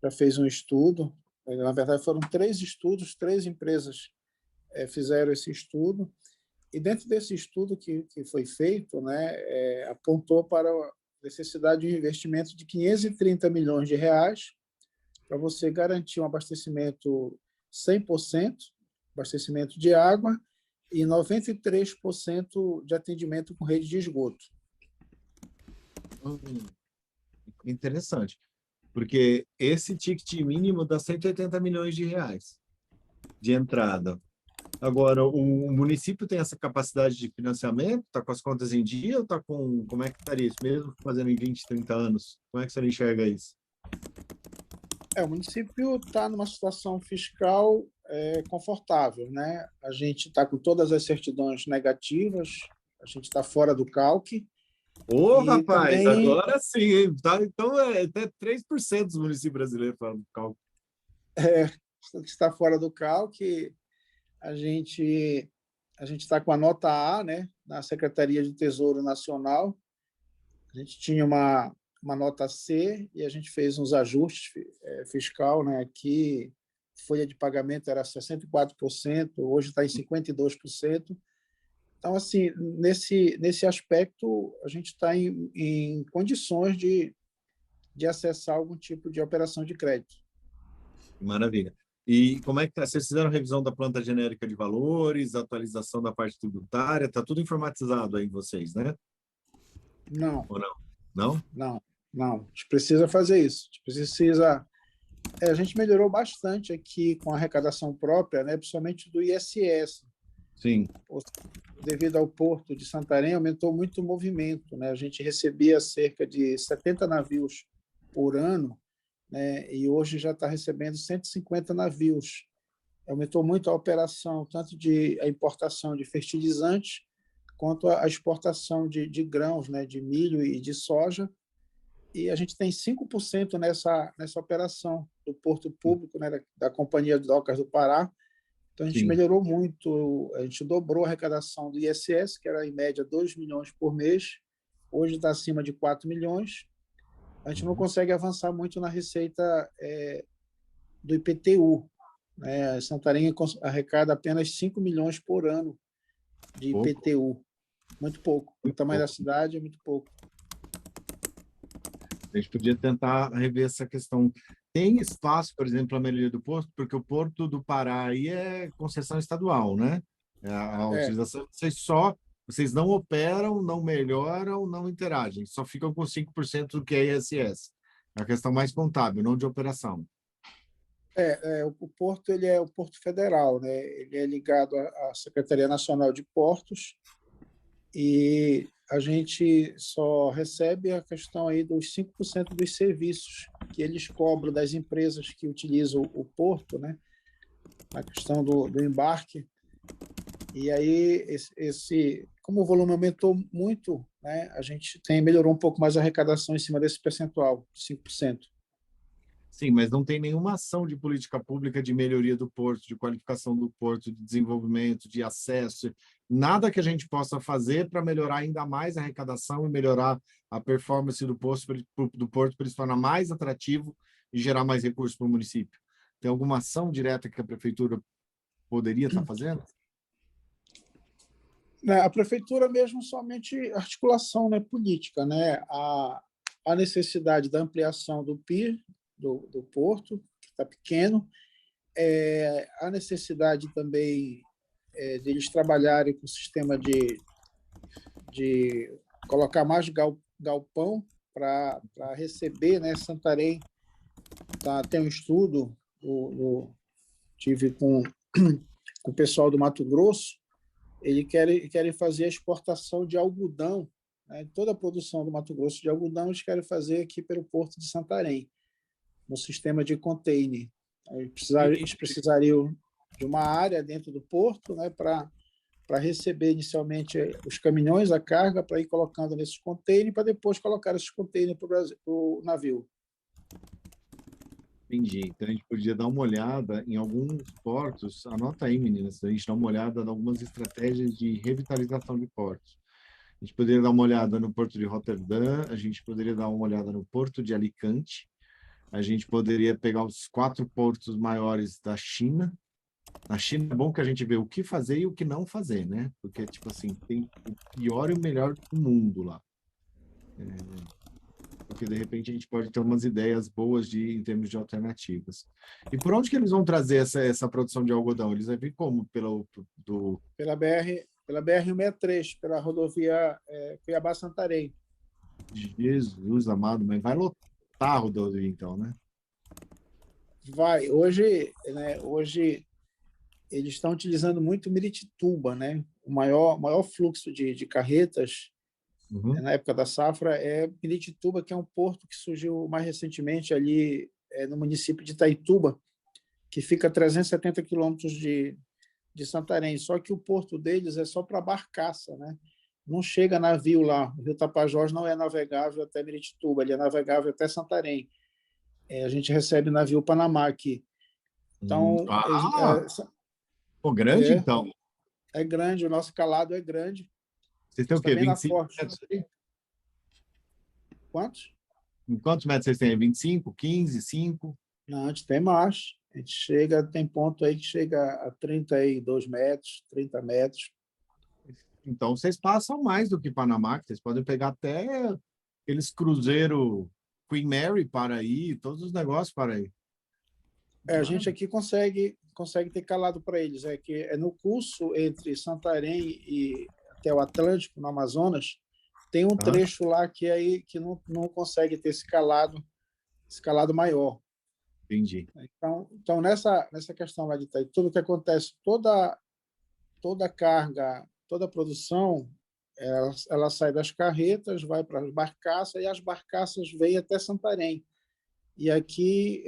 já fez um estudo. Na verdade, foram 3 estudos, 3 empresas fizeram esse estudo. E dentro desse estudo que foi feito, né, apontou para a necessidade de um investimento de 530 milhões de reais para você garantir um abastecimento 100%, abastecimento de água e 93% de atendimento com rede de esgoto. Interessante. Porque esse ticket mínimo dá 180 milhões de reais de entrada. Agora, o município tem essa capacidade de financiamento? Está com as contas em dia ou está com... Como é que estaria isso? Mesmo fazendo em 20, 30 anos? Como é que você enxerga isso? O município está numa situação fiscal confortável, né? A gente está com todas as certidões negativas, a gente está fora do CALC. Ô, E rapaz, também agora sim, hein? Tá, então, até 3% dos municípios brasileiros falam cálculo. está fora do CALC. A gente está com a nota A, né, na Secretaria de Tesouro Nacional. A gente tinha uma nota C e a gente fez uns ajustes fiscal, né? Aqui, folha de pagamento era 64%, hoje está em 52%. Então, assim, nesse aspecto, a gente está em condições de acessar algum tipo de operação de crédito. Maravilha. E como é que tá? Vocês fizeram revisão da planta genérica de valores, atualização da parte tributária? Está tudo informatizado aí em vocês, né? Não, Ou não? Não? não. A gente precisa fazer isso. A gente precisa... a gente melhorou bastante aqui com a arrecadação própria, né, principalmente do ISS. Sim. Devido ao porto de Santarém, aumentou muito o movimento, né? A gente recebia cerca de 70 navios por ano, né? E hoje já está recebendo 150 navios. Aumentou muito a operação, tanto de a importação de fertilizantes, quanto a exportação de grãos, né? De milho e de soja. E a gente tem 5% nessa operação do porto público, né? Da Companhia de Docas do Pará. Então, a gente Sim. melhorou muito, a gente dobrou a arrecadação do ISS, que era em média 2 milhões por mês, hoje está acima de 4 milhões. A gente não consegue avançar muito na receita do IPTU, né? Santarém arrecada apenas 5 milhões por ano de IPTU. Muito pouco. O tamanho da cidade é muito pouco. A gente podia tentar rever essa questão. Tem espaço, por exemplo, a melhoria do porto, porque o Porto do Pará aí é concessão estadual, né? A utilização, vocês não operam, não melhoram, não interagem, só ficam com 5% do que é ISS. É a questão mais contábil, não de operação. O porto ele é o Porto Federal, né? Ele é ligado à Secretaria Nacional de Portos e a gente só recebe a questão aí dos 5% dos serviços que eles cobram das empresas que utilizam o porto, né? Na questão do embarque. E aí, como o volume aumentou muito, né? A gente melhorou um pouco mais a arrecadação em cima desse percentual, 5%. Sim, mas não tem nenhuma ação de política pública de melhoria do porto, de qualificação do porto, de desenvolvimento, de acesso, nada que a gente possa fazer para melhorar ainda mais a arrecadação e melhorar a performance do porto para ele se tornar mais atrativo e gerar mais recursos para o município. Tem alguma ação direta que a prefeitura poderia estar fazendo? A prefeitura mesmo somente articulação, né, política, né? A necessidade da ampliação do PIR, do porto, que está pequeno, a necessidade também de eles trabalharem com o sistema de colocar mais galpão para receber, né? Santarém tem um estudo, tive com o pessoal do Mato Grosso, eles querem fazer a exportação de algodão, né? Toda a produção do Mato Grosso de algodão eles querem fazer aqui pelo Porto de Santarém. no sistema de container. Eles precisariam de uma área dentro do porto, né, para receber inicialmente os caminhões, a carga, para ir colocando nesses containers, para depois colocar esses containers para o navio. Entendi. Então, a gente podia dar uma olhada em alguns portos. Anota aí, meninas, a gente dá uma olhada em algumas estratégias de revitalização de portos. A gente poderia dar uma olhada no Porto de Roterdã, a gente poderia dar uma olhada no Porto de Alicante, a gente poderia pegar os 4 portos maiores da China. Na China é bom que a gente vê o que fazer e o que não fazer, né? Porque, tipo assim, tem o pior e o melhor do mundo lá. Porque, de repente, a gente pode ter umas ideias boas em termos de alternativas. E por onde que eles vão trazer essa produção de algodão? Eles vão vir como? Pela BR-163, pela rodovia Cuiabá-Santarém. Jesus amado, mas vai lotar a rodovia, então, né? Vai. Hoje eles estão utilizando muito Miritituba, né? O maior fluxo de carretas na época da safra é Miritituba, que é um porto que surgiu mais recentemente ali no município de Itaituba, que fica a 370 quilômetros de Santarém. Só que o porto deles é só para barcaça, né? Não chega navio lá. O Rio Tapajós não é navegável até Miritituba, ele é navegável até Santarém. A gente recebe navio Panamá aqui. Então, grande, então. É grande, o nosso calado é grande. Vocês têm o quê? Também 25 metros aí? Quantos? Em quantos metros vocês têm? 25, 15, 5? Não, a gente tem mais. A gente tem ponto aí que chega a 32 metros, 30 metros. Então, vocês passam mais do que Panamá, que vocês podem pegar até aqueles cruzeiros Queen Mary para aí, todos os negócios para aí. A gente aqui consegue ter calado para eles. É que no curso entre Santarém e até o Atlântico, no Amazonas, tem um trecho lá que não consegue ter esse calado maior. Entendi. Então nessa questão lá de Itaituba, o que acontece? Toda a carga, toda a produção, ela sai das carretas, vai para as barcaças, e as barcaças vêm até Santarém. E aqui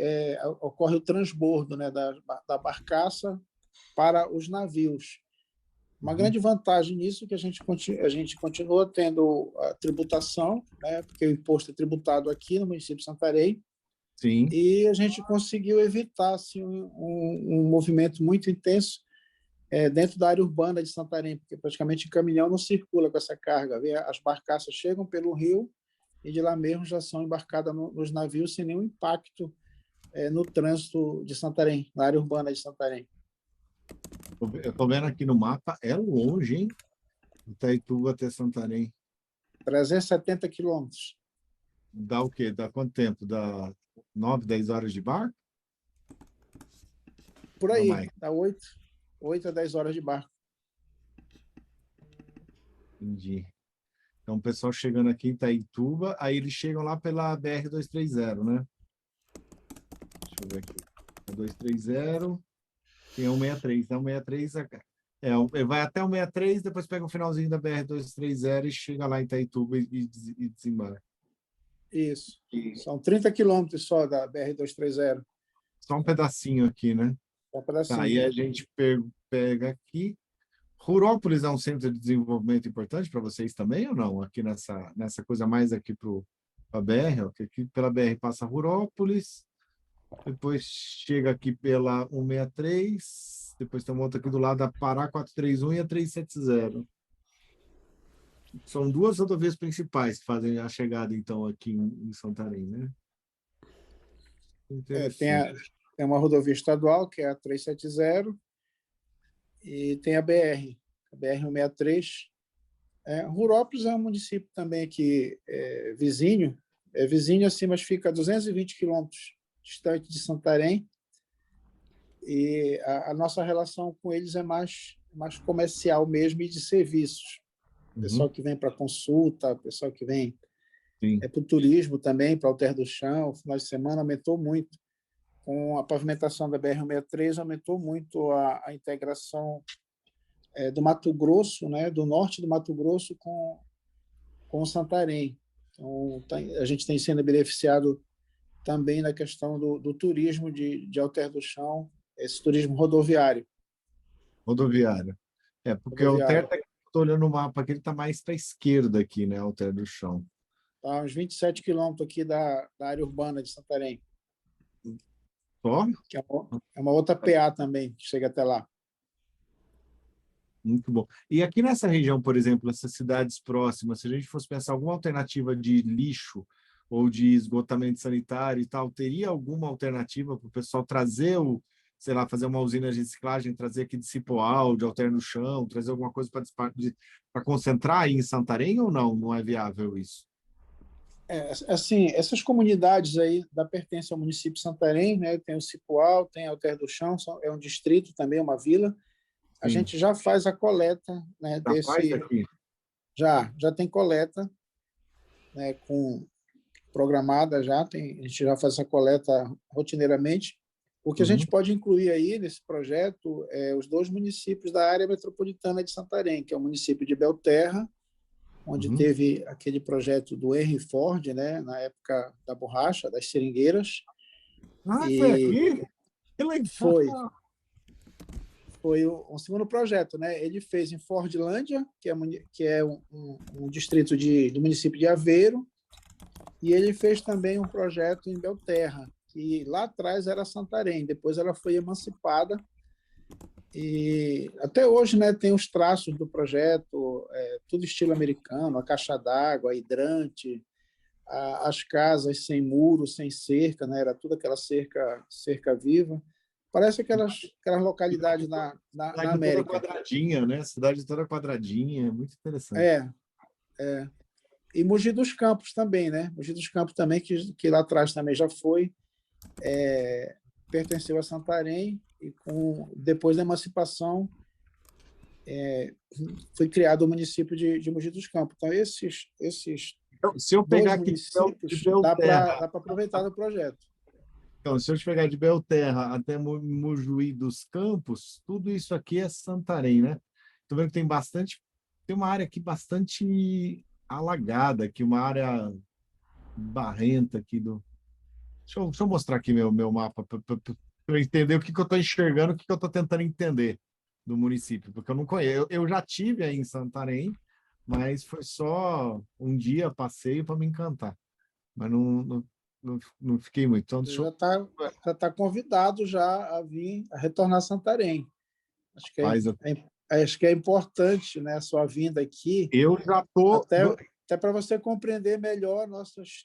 ocorre o transbordo, né, da barcaça para os navios. Uma grande vantagem nisso é que a gente continua tendo a tributação, né, porque o imposto é tributado aqui no município de Santarém. Sim. E a gente conseguiu evitar assim, um movimento muito intenso dentro da área urbana de Santarém, porque praticamente o caminhão não circula com essa carga. As barcaças chegam pelo rio e de lá mesmo já são embarcadas nos navios sem nenhum impacto no trânsito de Santarém, na área urbana de Santarém. Eu estou vendo aqui no mapa, é longe, hein? Itaituba até Santarém. 370 quilômetros. Dá o quê? Dá quanto tempo? Dá 9, 10 horas de barco? Por aí, dá 8 a 10 horas de barco. Entendi. Então, o pessoal chegando aqui em Itaituba, aí eles chegam lá pela BR-230, né? Deixa eu ver aqui. A 230 tem a 163. A 163 vai até o 63, depois pega o finalzinho da BR-230 e chega lá em Itaituba e desembarca. Isso. São 30 quilômetros só da BR-230. Só um pedacinho aqui, né? Só um pedacinho. Tá, aí a gente pega aqui. Rurópolis é um centro de desenvolvimento importante para vocês também ou não? Aqui nessa coisa mais aqui para a BR, ó, que aqui pela BR passa Rurópolis, depois chega aqui pela 163, depois tem uma outra aqui do lado, a Pará 431 e a 370. São 2 rodovias principais que fazem a chegada, então, aqui em Santarém, né? Tem uma rodovia estadual, que é a 370, e tem a BR-163. Rurópolis é um município também aqui vizinho, assim, mas fica a 220 quilômetros distante de Santarém, e a nossa relação com eles é mais comercial mesmo e de serviços. Pessoal que vem para consulta, pessoal que vem para o turismo também, para Alter do Chão. O final de semana aumentou muito. Com a pavimentação da BR-163, aumentou muito a integração do Mato Grosso, né, do norte do Mato Grosso com Santarém. Então, a gente tem sendo beneficiado também na questão do turismo de Alter do Chão, esse turismo rodoviário. Rodoviária. Porque o Alter, rodoviário. estou olhando o mapa aqui, ele está mais para a esquerda aqui, né? Alter do Chão. Está a uns 27 quilômetros aqui da área urbana de Santarém, Ó, que é uma outra PA também, que chega até lá. muito bom. E aqui nessa região, por exemplo, essas cidades próximas, se a gente fosse pensar alguma alternativa de lixo ou de esgotamento sanitário e tal, teria alguma alternativa para o pessoal trazer sei lá, fazer uma usina de reciclagem, trazer aqui de Cipoal, de Alter no Chão, trazer alguma coisa para concentrar aí em Santarém ou não? Não é viável isso? Assim, essas comunidades aí da pertence ao município de Santarém, né? Tem o Cipoal, tem Alter do Chão, é um distrito também, uma vila. A Sim. gente já faz a coleta, né, Já faz aqui? Já tem coleta, né, programada já, a gente já faz essa coleta rotineiramente. O que a gente pode incluir aí nesse projeto é os 2 municípios da área metropolitana de Santarém, que é o município de Belterra, onde teve aquele projeto do Henry Ford, né, na época da borracha, das seringueiras. Ah, foi aqui? Que legal! Foi um segundo projeto, né? Ele fez em Fordlândia, que é um distrito do município de Aveiro, e ele fez também um projeto em Belterra, que lá atrás era Santarém, depois ela foi emancipada, e até hoje, né, tem os traços do projeto, tudo estilo americano, a caixa d'água, a hidrante, as casas sem muro, sem cerca, né? Era tudo aquela cerca viva. Parece aquelas localidades na Cidade toda América. quadradinha, né? Cidade toda quadradinha, muito interessante. E Mogi dos Campos também, né? Mogi dos Campos também, que lá atrás também já foi, pertenceu a Santarém, e depois da emancipação foi criado o município de Mogi dos Campos. Então, esses Então, se eu 2 pegar aqui de municípios dá Belterra, para aproveitar o projeto. então, se eu te pegar de Belterra até Mojuí dos Campos, tudo isso aqui é Santarém, né? Estou vendo que tem uma área aqui bastante alagada, aqui, uma área barrenta aqui do. Deixa eu mostrar aqui meu mapa para eu entender o que eu estou enxergando, o que eu estou tentando entender do município, porque eu não conheço. Eu já tive aí em Santarém, mas foi só um dia passeio para me encantar. Mas não fiquei muito. Então, deixa eu. Já está convidado já a vir a retornar a Santarém. Acho que é importante, né, a sua vinda aqui, Eu já estou. até para você compreender melhor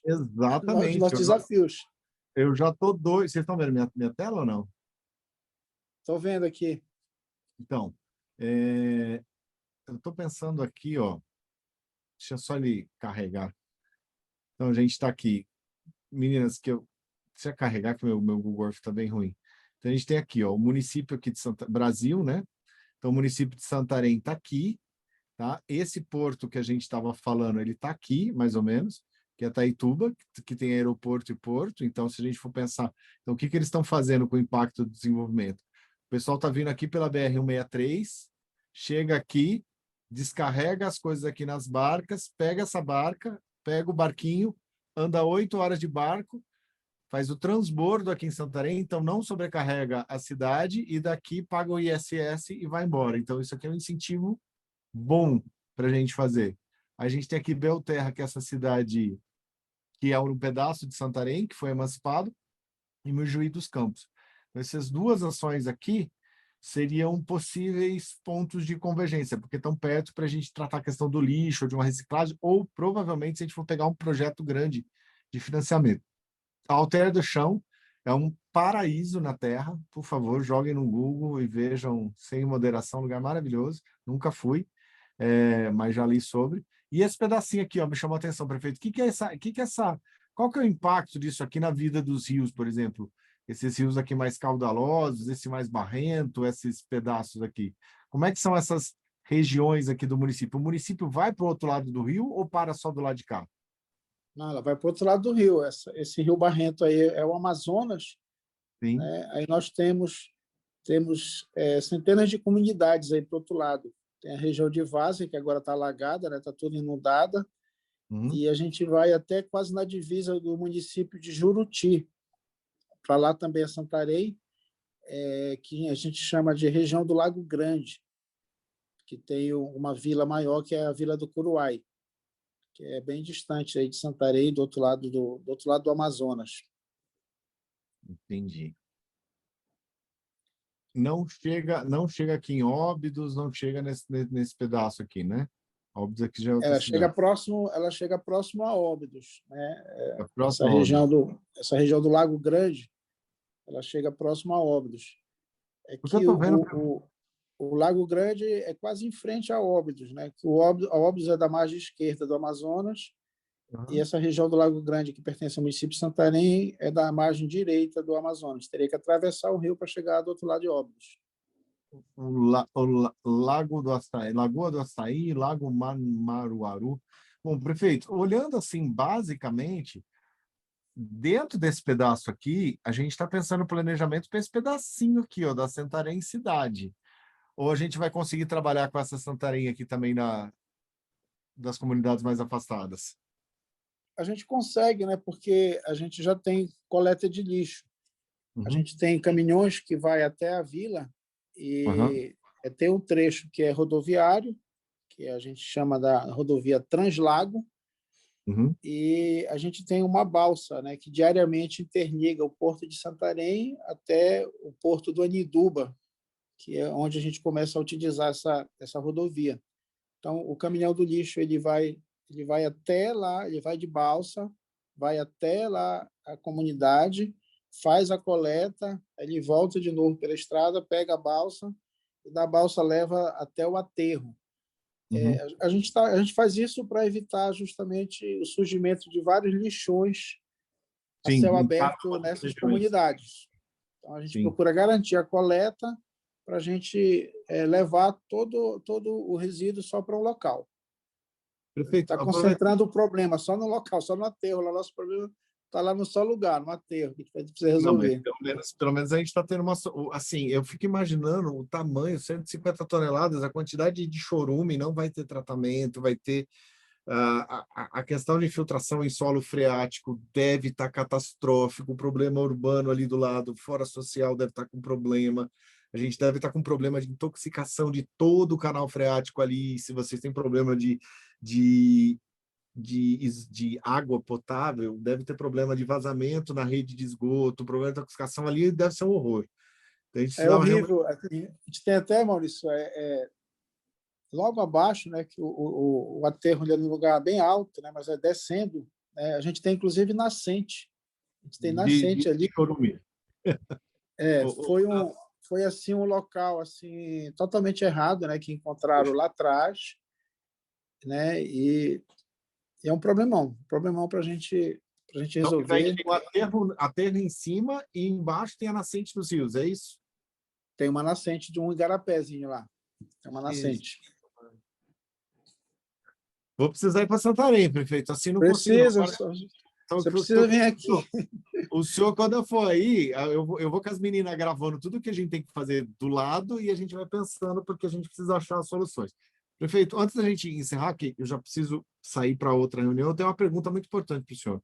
Exatamente. nossos desafios. Eu já estou doido. Vocês estão vendo minha tela ou não? Estou vendo aqui. Então, eu estou pensando aqui, ó. Deixa só ele carregar. Então, a gente está aqui. Meninas, deixa eu carregar, que meu Google Earth está bem ruim. Então, a gente tem aqui, ó, o município aqui de Brasil, né? Então, o município de Santarém está aqui, tá? Esse porto que a gente estava falando, ele está aqui, mais ou menos, que é Taituba, que tem aeroporto e porto. Então, se a gente for pensar, então, o que eles estão fazendo com o impacto do desenvolvimento? O pessoal está vindo aqui pela BR-163, chega aqui, descarrega as coisas aqui nas barcas, pega essa barca, pega o barquinho, anda 8 horas de barco, faz o transbordo aqui em Santarém, então não sobrecarrega a cidade, e daqui paga o ISS e vai embora. Então, isso aqui é um incentivo bom para a gente fazer. A gente tem aqui Belterra, que é essa cidade que é um pedaço de Santarém, que foi emancipado, e Mojuí dos Campos. Então, essas 2 ações aqui seriam possíveis pontos de convergência, porque estão perto para a gente tratar a questão do lixo, ou de uma reciclagem, ou provavelmente se a gente for pegar um projeto grande de financiamento. Alter do Chão é um paraíso na Terra. Por favor, joguem no Google e vejam sem moderação, lugar maravilhoso. Nunca fui, mas já li sobre. E esse pedacinho aqui, ó, me chamou a atenção, prefeito. Qual que é o impacto disso aqui na vida dos rios, por exemplo? Esses rios aqui mais caudalosos, esse mais barrento, esses pedaços aqui. Como é que são essas regiões aqui do município? O município vai para o outro lado do rio ou para só do lado de cá? Não, ela vai para o outro lado do rio. Esse rio barrento aí é o Amazonas. Sim. Né? Aí nós temos centenas de comunidades aí para o outro lado. Tem a região de Várzea, que agora está alagada, está, né? Toda inundada. e a gente vai até quase na divisa do município de Juruti. Para lá também é Santarém, que a gente chama de região do Lago Grande, que tem uma vila maior, que é a Vila do Curuai, que é bem distante aí de Santarém, do outro lado do Amazonas. Entendi. Não chega aqui em Óbidos, não chega nesse pedaço aqui, né? Óbidos aqui já é outra cidade. Ela chega próximo a Óbidos, né? É próximo a Óbidos. Essa região do Lago Grande, ela chega próximo a Óbidos. É Porque eu que tô vendo... o Lago Grande é quase em frente a Óbidos, né? Que a Óbidos é da margem esquerda do Amazonas, e essa região do Lago Grande, que pertence ao município de Santarém, é da margem direita do Amazonas. Teria que atravessar o rio para chegar do outro lado de Óbidos. Lago do Açaí, Lagoa do Açaí, Lago Maruaru. Bom, prefeito, olhando assim, basicamente, dentro desse pedaço aqui, a gente está pensando no planejamento para esse pedacinho aqui, ó, da Santarém cidade. Ou a gente vai conseguir trabalhar com essa Santarém aqui também das comunidades mais afastadas? A gente consegue, né? Porque a gente já tem coleta de lixo. A gente tem caminhões que vai até a vila e tem um trecho que é rodoviário, que a gente chama da rodovia Translago, e a gente tem uma balsa, né, que diariamente interliga o porto de Santarém até o porto do Aniduba, que é onde a gente começa a utilizar essa rodovia. Então, o caminhão do lixo ele vai até lá, ele vai de balsa, vai até lá a comunidade, faz a coleta, ele volta de novo pela estrada, pega a balsa, e da balsa leva até o aterro. A gente faz isso para evitar justamente o surgimento de vários lixões a céu aberto nessas comunidades. Então, a gente procura garantir a coleta para a gente levar todo o resíduo só para um local. Está concentrando o problema só no local, só no aterro. O nosso problema está lá no só lugar, no aterro, que a gente precisa resolver. Não, pelo menos a gente está tendo uma... Assim, eu fico imaginando o tamanho, 150 toneladas, a quantidade de chorume, não vai ter tratamento, vai ter... a questão de infiltração em solo freático deve estar catastrófico, o problema urbano ali do lado, fora social, deve estar com problema. A gente deve estar com problema de intoxicação de todo o canal freático ali. Se vocês têm problema de água potável, deve ter problema de vazamento na rede de esgoto, problema de intoxicação ali deve ser um horror. Então, é horrível. A gente tem até, Maurício, logo abaixo, né, que o aterro é num lugar bem alto, né, mas é descendo, né, a gente tem inclusive nascente. A gente tem nascente ali. Foi assim um local assim totalmente errado, né, que encontraram lá atrás, né, e é um problemão para a gente resolver. Então, tem o aterro em cima e embaixo tem a nascente dos rios, é isso? Tem uma nascente de um igarapézinho lá. Tem uma nascente. Isso. Vou precisar ir para Santarém, prefeito. Assim não precisa. consigo. Então, você precisa vir aqui. O senhor, quando eu for aí, eu vou com as meninas gravando tudo que a gente tem que fazer do lado e a gente vai pensando, porque a gente precisa achar soluções. Prefeito, antes da gente encerrar aqui, eu já preciso sair para outra reunião, eu tenho uma pergunta muito importante para o senhor.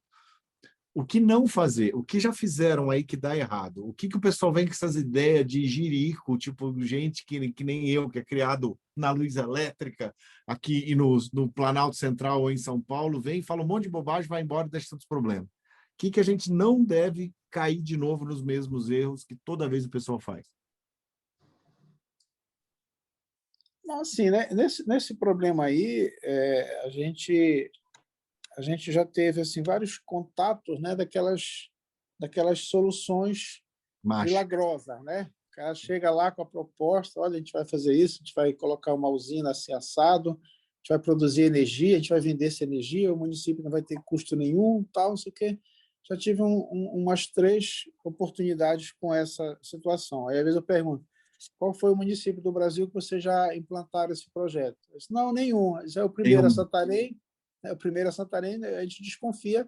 O que não fazer? O que já fizeram aí que dá errado? O que o pessoal vem com essas ideias de jirico, tipo, gente que nem eu, que é criado na luz elétrica, aqui e no Planalto Central ou em São Paulo, vem, fala um monte de bobagem, vai embora e deixa tantos problemas. O que a gente não deve cair de novo nos mesmos erros que toda vez o pessoal faz? Não, assim, né? Nesse problema aí, a gente já teve assim vários contatos, né, daquelas soluções milagrosas, né? O cara chega lá com a proposta, olha, a gente vai fazer isso, a gente vai colocar uma usina assim assado, a gente vai produzir energia, a gente vai vender essa energia, o município não vai ter custo nenhum, tal, não sei o quê. Já tive umas 3 oportunidades com essa situação. Aí, às vezes, eu pergunto, qual foi o município do Brasil que você já implantaram esse projeto? Eu disse, não, nenhum. Isso é o primeiro a Santarém. O primeiro a Santarém, a gente desconfia,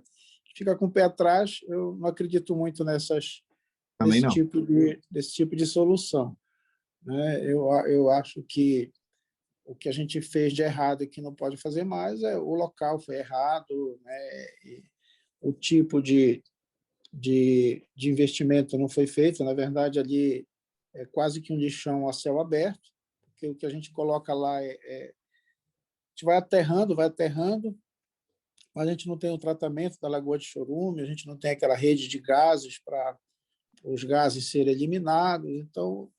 fica com o pé atrás. Eu não acredito muito desse tipo de solução, né? Eu acho que o que a gente fez de errado e que não pode fazer mais, o local foi errado, né? E o tipo de investimento não foi feito. Na verdade, ali é quase que um lixão a céu aberto, porque o que a gente coloca lá a gente vai aterrando, mas a gente não tem o tratamento da Lagoa de Chorume, a gente não tem aquela rede de gases para os gases serem eliminados. Então,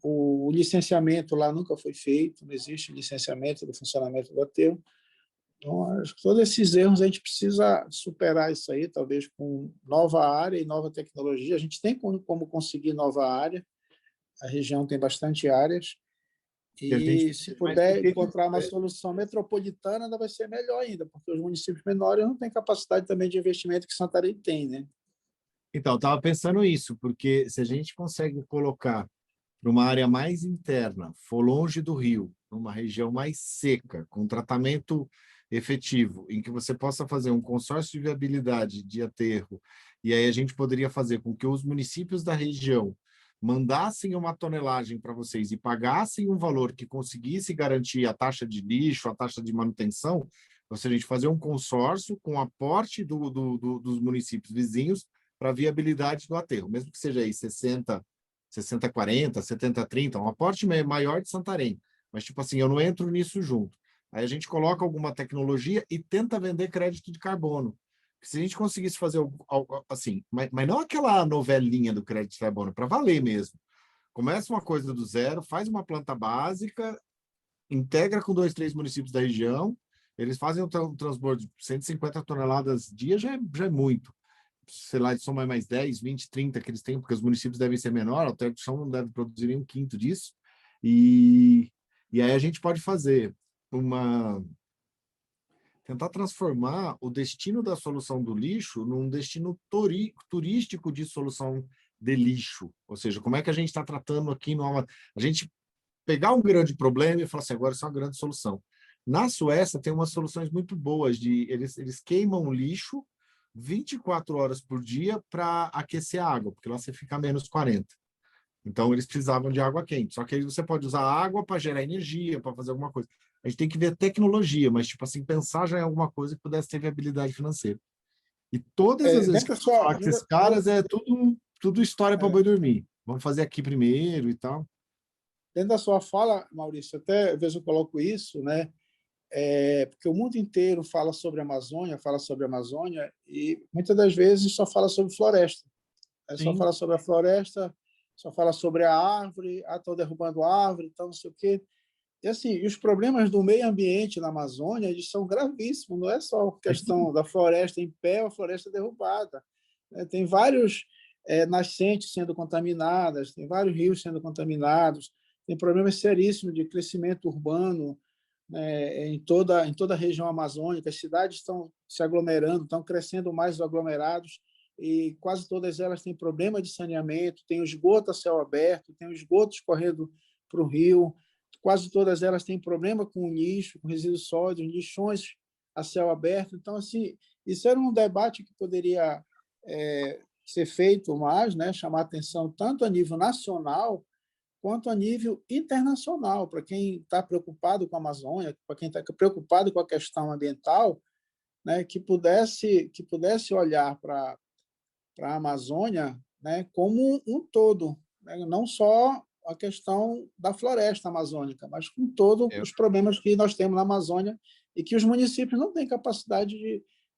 o licenciamento lá nunca foi feito, não existe licenciamento do funcionamento do aterro. Então, acho que todos esses erros a gente precisa superar isso aí, talvez com nova área e nova tecnologia. A gente tem como conseguir nova área, a região tem bastante áreas, E a gente, e se mas por puder que que encontrar uma solução metropolitana, ainda vai ser melhor ainda, porque os municípios menores não têm capacidade também de investimento que Santarém tem, né? Então, eu estava pensando isso, porque se a gente consegue colocar para uma área mais interna, for longe do rio, numa região mais seca, com tratamento efetivo, em que você possa fazer um consórcio de viabilidade de aterro, e aí a gente poderia fazer com que os municípios da região mandassem uma tonelagem para vocês e pagassem um valor que conseguisse garantir a taxa de lixo, a taxa de manutenção, ou seja, a gente fazer um consórcio com aporte dos municípios vizinhos para a viabilidade do aterro, mesmo que seja aí 60-40, 70-30, um aporte maior de Santarém. Mas, tipo assim, eu não entro nisso junto. Aí a gente coloca alguma tecnologia e tenta vender crédito de carbono. Se a gente conseguisse fazer algo assim, mas não aquela novelinha do crédito de carbono, para valer mesmo. Começa uma coisa do zero, faz uma planta básica, integra com 2, 3 municípios da região, eles fazem um transbordo de 150 toneladas dia, já é muito. Sei lá, eles somam mais 10, 20, 30 que eles têm, porque os municípios devem ser menores, o teto de chão não deve produzir nem um quinto disso. E aí a gente pode fazer tentar transformar o destino da solução do lixo num destino turístico de solução de lixo. Ou seja, como é que a gente está tratando aqui a gente pegar um grande problema e falar assim, agora isso é uma grande solução. Na Suécia tem umas soluções muito boas eles queimam o lixo 24 horas por dia para aquecer a água, porque lá você fica a menos 40. Então, eles precisavam de água quente. Só que aí você pode usar água para gerar energia, para fazer alguma coisa. A gente tem que ver tecnologia, mas, tipo assim, pensar já em alguma coisa que pudesse ter viabilidade financeira. E todas as vezes que Dentro eu da sua, falar com esses caras, é tudo história para é, boi dormir. Vamos fazer aqui primeiro e tal. dentro da sua fala, Maurício, até às vezes eu coloco isso, né? Porque o mundo inteiro fala sobre a Amazônia, e muitas das vezes só fala sobre floresta. Só Sim. fala sobre a floresta, só fala sobre a árvore, estão derrubando a árvore, então não sei o quê. E assim, os problemas do meio ambiente na Amazônia, eles são gravíssimos, não é só a questão da floresta em pé ou a floresta derrubada. Tem vários nascentes sendo contaminadas, tem vários rios sendo contaminados, tem problemas seríssimos de crescimento urbano, em toda a região amazônica. As cidades estão se aglomerando, estão crescendo mais os aglomerados, e quase todas elas têm problema de saneamento, tem o esgoto a céu aberto, tem o esgoto escorrendo para o rio, quase todas elas têm problema com o lixo, com resíduos sólidos, lixões a céu aberto. Então, assim, isso era um debate que poderia ser feito mais, né, chamar atenção tanto a nível nacional quanto a nível internacional, para quem está preocupado com a Amazônia, para quem está preocupado com a questão ambiental, né, que pudesse olhar para a Amazônia, né, como um todo, né, não só a questão da floresta amazônica, mas com todos os problemas que nós temos na Amazônia e que os municípios não têm capacidade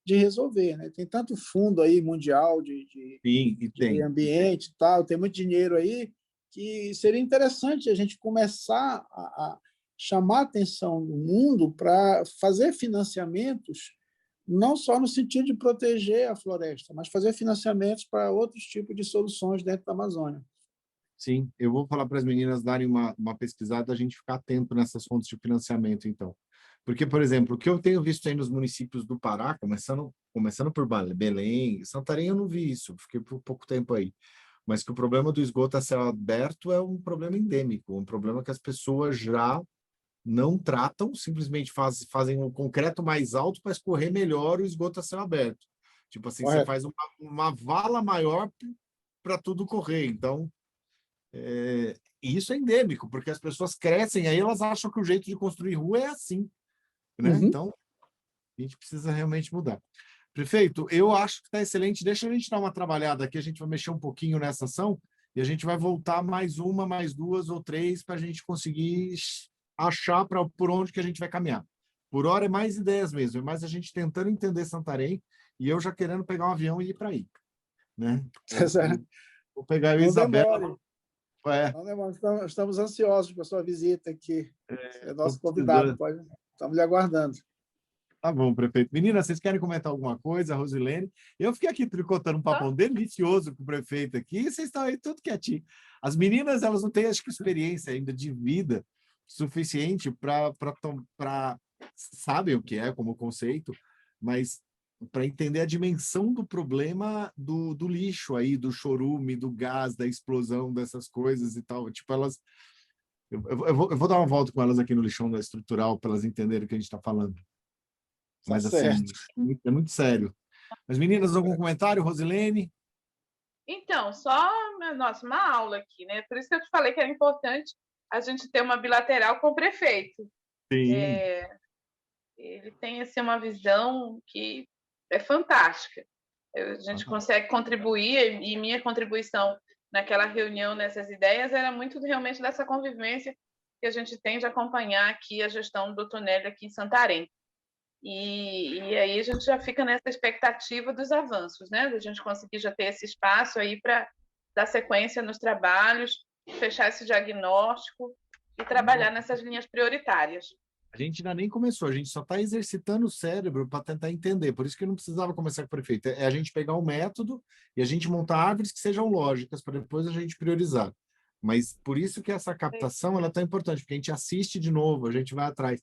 de resolver. Né? Tem tanto fundo aí mundial Sim, e de meio tem. ambiente e tal, tem muito dinheiro aí, que seria interessante a gente começar a chamar a atenção do mundo para fazer financiamentos, não só no sentido de proteger a floresta, mas fazer financiamentos para outros tipos de soluções dentro da Amazônia. Sim, eu vou falar para as meninas darem uma pesquisada, a gente ficar atento nessas fontes de financiamento, então. Porque, por exemplo, o que eu tenho visto aí nos municípios do Pará, começando por Belém, Santarém eu não vi isso, fiquei por pouco tempo aí. Mas que o problema do esgoto a céu aberto é um problema endêmico, um problema que as pessoas já não tratam, simplesmente fazem um concreto mais alto para escorrer melhor o esgoto a céu aberto. Tipo assim, você Correto. faz uma vala maior para tudo correr. Então, E isso é endêmico, porque as pessoas crescem, aí elas acham que o jeito de construir rua é assim, né? Uhum. Então, a gente precisa realmente mudar. Prefeito, eu acho que está excelente. Deixa a gente dar uma trabalhada aqui, a gente vai mexer um pouquinho nessa ação e a gente vai voltar mais uma, mais duas ou três para a gente conseguir achar por onde que a gente vai caminhar. Por hora é mais ideias mesmo, é mais a gente tentando entender Santarém e eu já querendo pegar um avião e ir para aí, né? Vou pegar a Não Isabela. demore, É, não demore. Estamos ansiosos para a sua visita aqui. Você é tô nosso convidado, precisando. estamos lhe aguardando. Tá bom, prefeito. Meninas, vocês querem comentar alguma coisa, Rosilene? Eu fiquei aqui tricotando um papão delicioso com o prefeito aqui, e vocês estão aí tudo quietinho. As meninas, elas não têm, acho que, experiência ainda de vida suficiente para sabem o que é como conceito, mas para entender a dimensão do problema do lixo aí, do chorume, do gás, da explosão dessas coisas e tal. Tipo, elas. Eu vou dar uma volta com elas aqui no lixão da estrutural para elas entenderem o que a gente está falando. Tá Mas, assim, certo. é muito sério. Mas, meninas, algum comentário? Rosilene? Então, nossa, uma aula aqui, né? Por isso que eu te falei que era importante a gente ter uma bilateral com o prefeito. Sim. Ele tem assim, uma visão que é fantástica. A gente consegue contribuir, e minha contribuição naquela reunião, nessas ideias, era muito realmente dessa convivência que a gente tem de acompanhar aqui a gestão do Tonelli aqui em Santarém. E aí a gente já fica nessa expectativa dos avanços, né? Da gente conseguir já ter esse espaço aí para dar sequência nos trabalhos, fechar esse diagnóstico e trabalhar nessas linhas prioritárias. A gente ainda nem começou, a gente só está exercitando o cérebro para tentar entender. Por isso que não precisava começar com o prefeito. É a gente pegar um método e a gente montar árvores que sejam lógicas para depois a gente priorizar. Mas por isso que essa captação ela é tão importante, porque a gente assiste de novo, a gente vai atrás.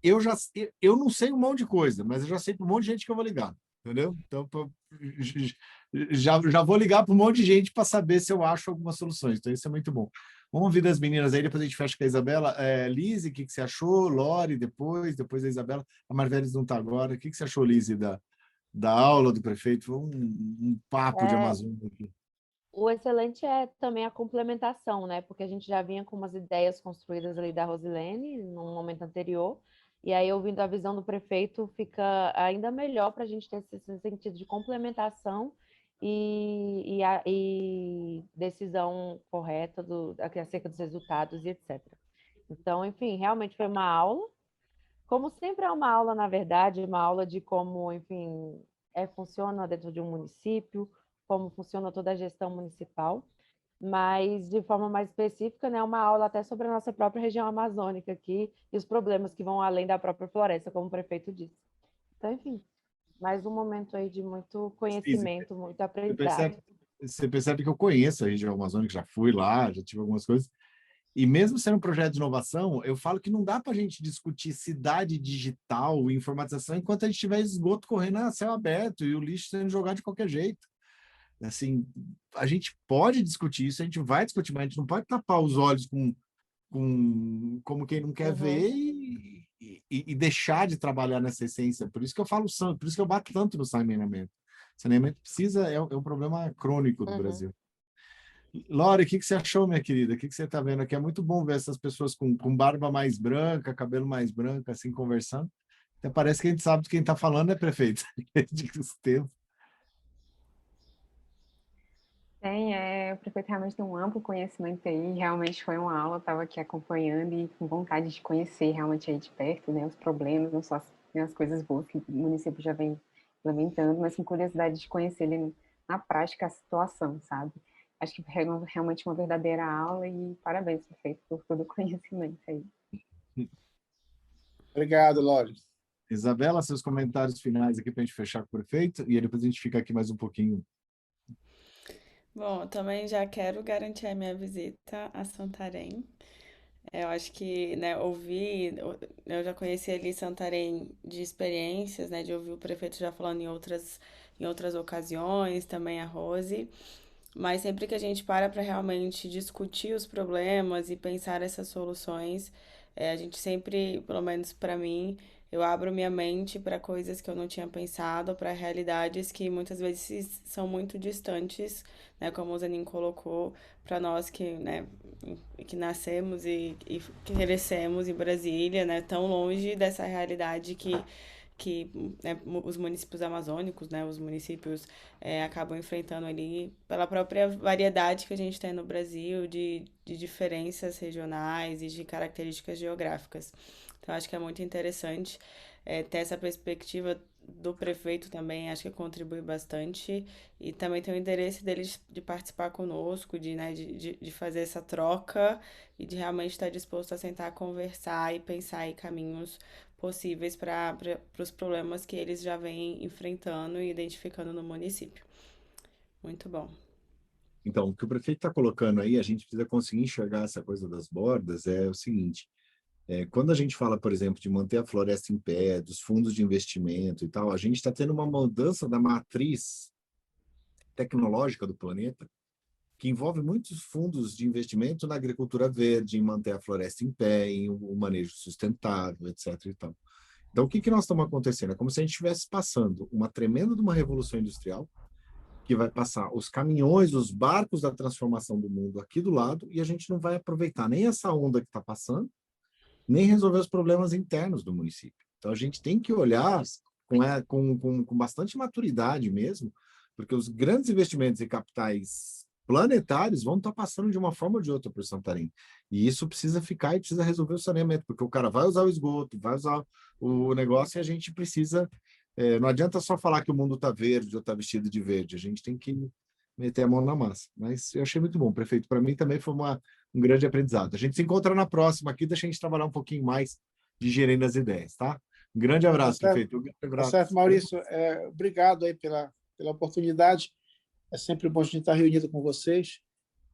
Eu não sei um monte de coisa, mas eu já sei para um monte de gente que eu vou ligar, entendeu? Então, já vou ligar para um monte de gente para saber se eu acho algumas soluções. Então, isso é muito bom. Vamos ouvir das meninas aí, depois a gente fecha com a Isabela. Lise, o que você achou? Lore, depois a Isabela. A Marveles não está agora. O que você achou, Lise, da aula do prefeito? Foi um papo de Amazônia aqui. O excelente é também a complementação, né? Porque a gente já vinha com umas ideias construídas ali da Rosilene, num momento anterior, e aí, ouvindo a visão do prefeito, fica ainda melhor para a gente ter esse sentido de complementação e decisão correta acerca dos resultados e etc. Então, enfim, realmente foi uma aula. Como sempre é uma aula, na verdade, uma aula de como, enfim, funciona dentro de um município, como funciona toda a gestão municipal, mas de forma mais específica, né, uma aula até sobre a nossa própria região amazônica aqui e os problemas que vão além da própria floresta, como o prefeito disse. Então, enfim, mais um momento aí de muito conhecimento, muito aprendizado. Você percebe que eu conheço a região amazônica, já fui lá, já tive algumas coisas. E mesmo sendo um projeto de inovação, eu falo que não dá para a gente discutir cidade digital e informatização enquanto a gente tiver esgoto correndo a céu aberto e o lixo sendo jogado de qualquer jeito. Assim, a gente pode discutir isso, a gente vai discutir, mas a gente não pode tapar os olhos como quem não quer ver e deixar de trabalhar nessa essência. Por isso que eu falo, por isso que eu bato tanto no saneamento. Saneamento é um problema crônico do Brasil. Lore, o que você achou, minha querida? O que você está vendo aqui? É muito bom ver essas pessoas com barba mais branca, cabelo mais branco, assim, conversando. Até parece que a gente sabe de quem está falando, né, prefeito? De tempo. Tem, o prefeito realmente tem um amplo conhecimento aí, realmente foi uma aula, estava aqui acompanhando e com vontade de conhecer realmente aí de perto, né, os problemas, não só as coisas boas que o município já vem implementando, mas com curiosidade de conhecer ele na prática a situação, sabe? Acho que foi realmente uma verdadeira aula e parabéns, prefeito, por todo o conhecimento aí. Obrigado, Lore. Isabela, seus comentários finais aqui para a gente fechar com o prefeito e aí depois a gente fica aqui mais um pouquinho. Bom, também já quero garantir a minha visita a Santarém. Eu acho que, né, eu já conheci ali Santarém de experiências, né, de ouvir o prefeito já falando em outras ocasiões, também a Rose. Mas sempre que a gente para realmente discutir os problemas e pensar essas soluções, a gente sempre, pelo menos para mim, eu abro minha mente para coisas que eu não tinha pensado, para realidades que muitas vezes são muito distantes, né? Como o Zanin colocou, para nós que, né, que nascemos e que crescemos em Brasília, né? Tão longe dessa realidade que né, os municípios amazônicos, né, os municípios acabam enfrentando ali pela própria variedade que a gente tem no Brasil de diferenças regionais e de características geográficas. Então, acho que é muito interessante ter essa perspectiva do prefeito também, acho que contribui bastante, e também tem o interesse deles de participar conosco, né, de fazer essa troca e de realmente estar disposto a sentar, conversar e pensar em caminhos possíveis para os problemas que eles já vêm enfrentando e identificando no município. Muito bom. Então, o que o prefeito está colocando aí, a gente precisa conseguir enxergar essa coisa das bordas, é o seguinte, quando a gente fala, por exemplo, de manter a floresta em pé, dos fundos de investimento e tal, a gente está tendo uma mudança da matriz tecnológica do planeta, que envolve muitos fundos de investimento na agricultura verde, em manter a floresta em pé, em um manejo sustentável, etc. E tal. Então, o que nós estamos acontecendo? É como se a gente estivesse passando uma tremenda de uma revolução industrial, que vai passar os caminhões, os barcos da transformação do mundo aqui do lado, e a gente não vai aproveitar nem essa onda que está passando, nem resolver os problemas internos do município. Então, a gente tem que olhar com bastante maturidade mesmo, porque os grandes investimentos em capitais planetários vão estar passando de uma forma ou de outra por Santarém. E isso precisa ficar e precisa resolver o saneamento, porque o cara vai usar o esgoto, vai usar o negócio e a gente precisa... não adianta só falar que o mundo está verde ou está vestido de verde, a gente tem que meter a mão na massa. Mas eu achei muito bom, prefeito. Para mim também foi um grande aprendizado. A gente se encontra na próxima aqui, deixa a gente trabalhar um pouquinho mais de gerando as ideias, tá? Um grande abraço, prefeito. Um grande Tá abraço. certo, Maurício. Obrigado aí pela oportunidade. É sempre bom a gente estar reunido com vocês.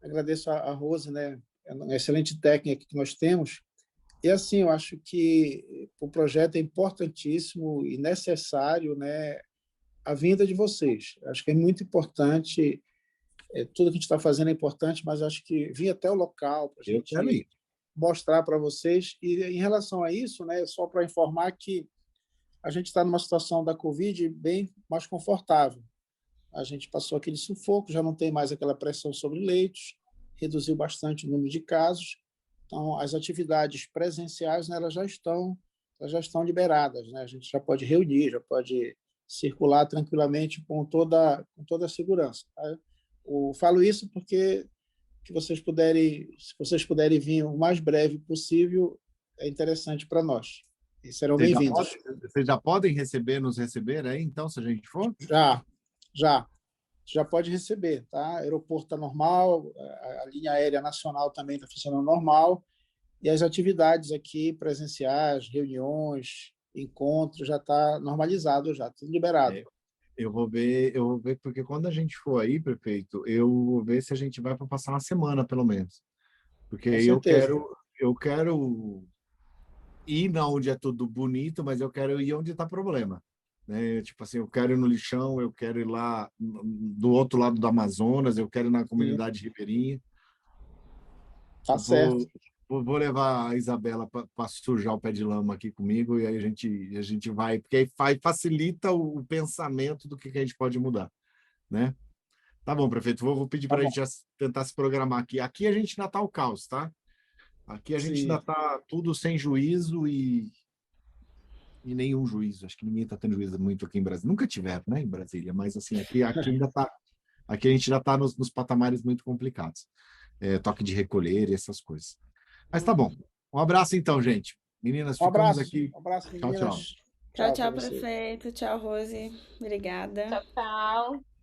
Agradeço a Rose, né? É uma excelente técnica que nós temos. E assim, eu acho que o projeto é importantíssimo e necessário, né? A vinda de vocês. Acho que é muito importante. Tudo que a gente está fazendo é importante, mas acho que vir até o local para a Eu quero gente ir. mostrar para vocês. E em relação a isso, né? Só para informar que a gente está numa situação da Covid bem mais confortável. A gente passou aquele sufoco, já não tem mais aquela pressão sobre leitos, reduziu bastante o número de casos. Então, as atividades presenciais, né, elas já estão liberadas, né? A gente já pode reunir, já pode circular tranquilamente com toda a segurança. Tá? Falo isso porque se vocês puderem vir o mais breve possível, é interessante para nós. E serão bem-vindos. Vocês já podem nos receber aí, então, se a gente for? Já pode receber, tá? O aeroporto está normal, a linha aérea nacional também está funcionando normal, e as atividades aqui presenciais, reuniões, encontros, já está normalizado, já tudo liberado. Eu vou ver, porque quando a gente for aí, prefeito, eu vou ver se a gente vai para passar uma semana, pelo menos. Porque Com aí certeza. eu quero ir na onde é tudo bonito, mas eu quero ir onde está problema. Né? Tipo assim, eu quero ir no lixão, eu quero ir lá do outro lado do Amazonas, eu quero ir na comunidade ribeirinha. Tá certo. Vou levar a Isabela para sujar o pé de lama aqui comigo e aí a gente vai, porque aí facilita o pensamento do que a gente pode mudar, né? Tá bom, prefeito, vou pedir para a gente já tentar se programar aqui. Aqui a gente ainda está o caos, tá? Aqui a gente ainda está tudo sem juízo e nenhum juízo. Acho que ninguém está tendo juízo muito aqui em Brasília. Nunca tiveram, né, em Brasília, mas assim, aqui ainda está. Aqui a gente já está nos patamares muito complicados. Toque de recolher e essas coisas. Mas tá bom. Um abraço então, gente. Meninas, ficamos aqui. Um abraço, tchau, meninas. Tchau, prefeito. Tchau, Rose. Obrigada. Tchau.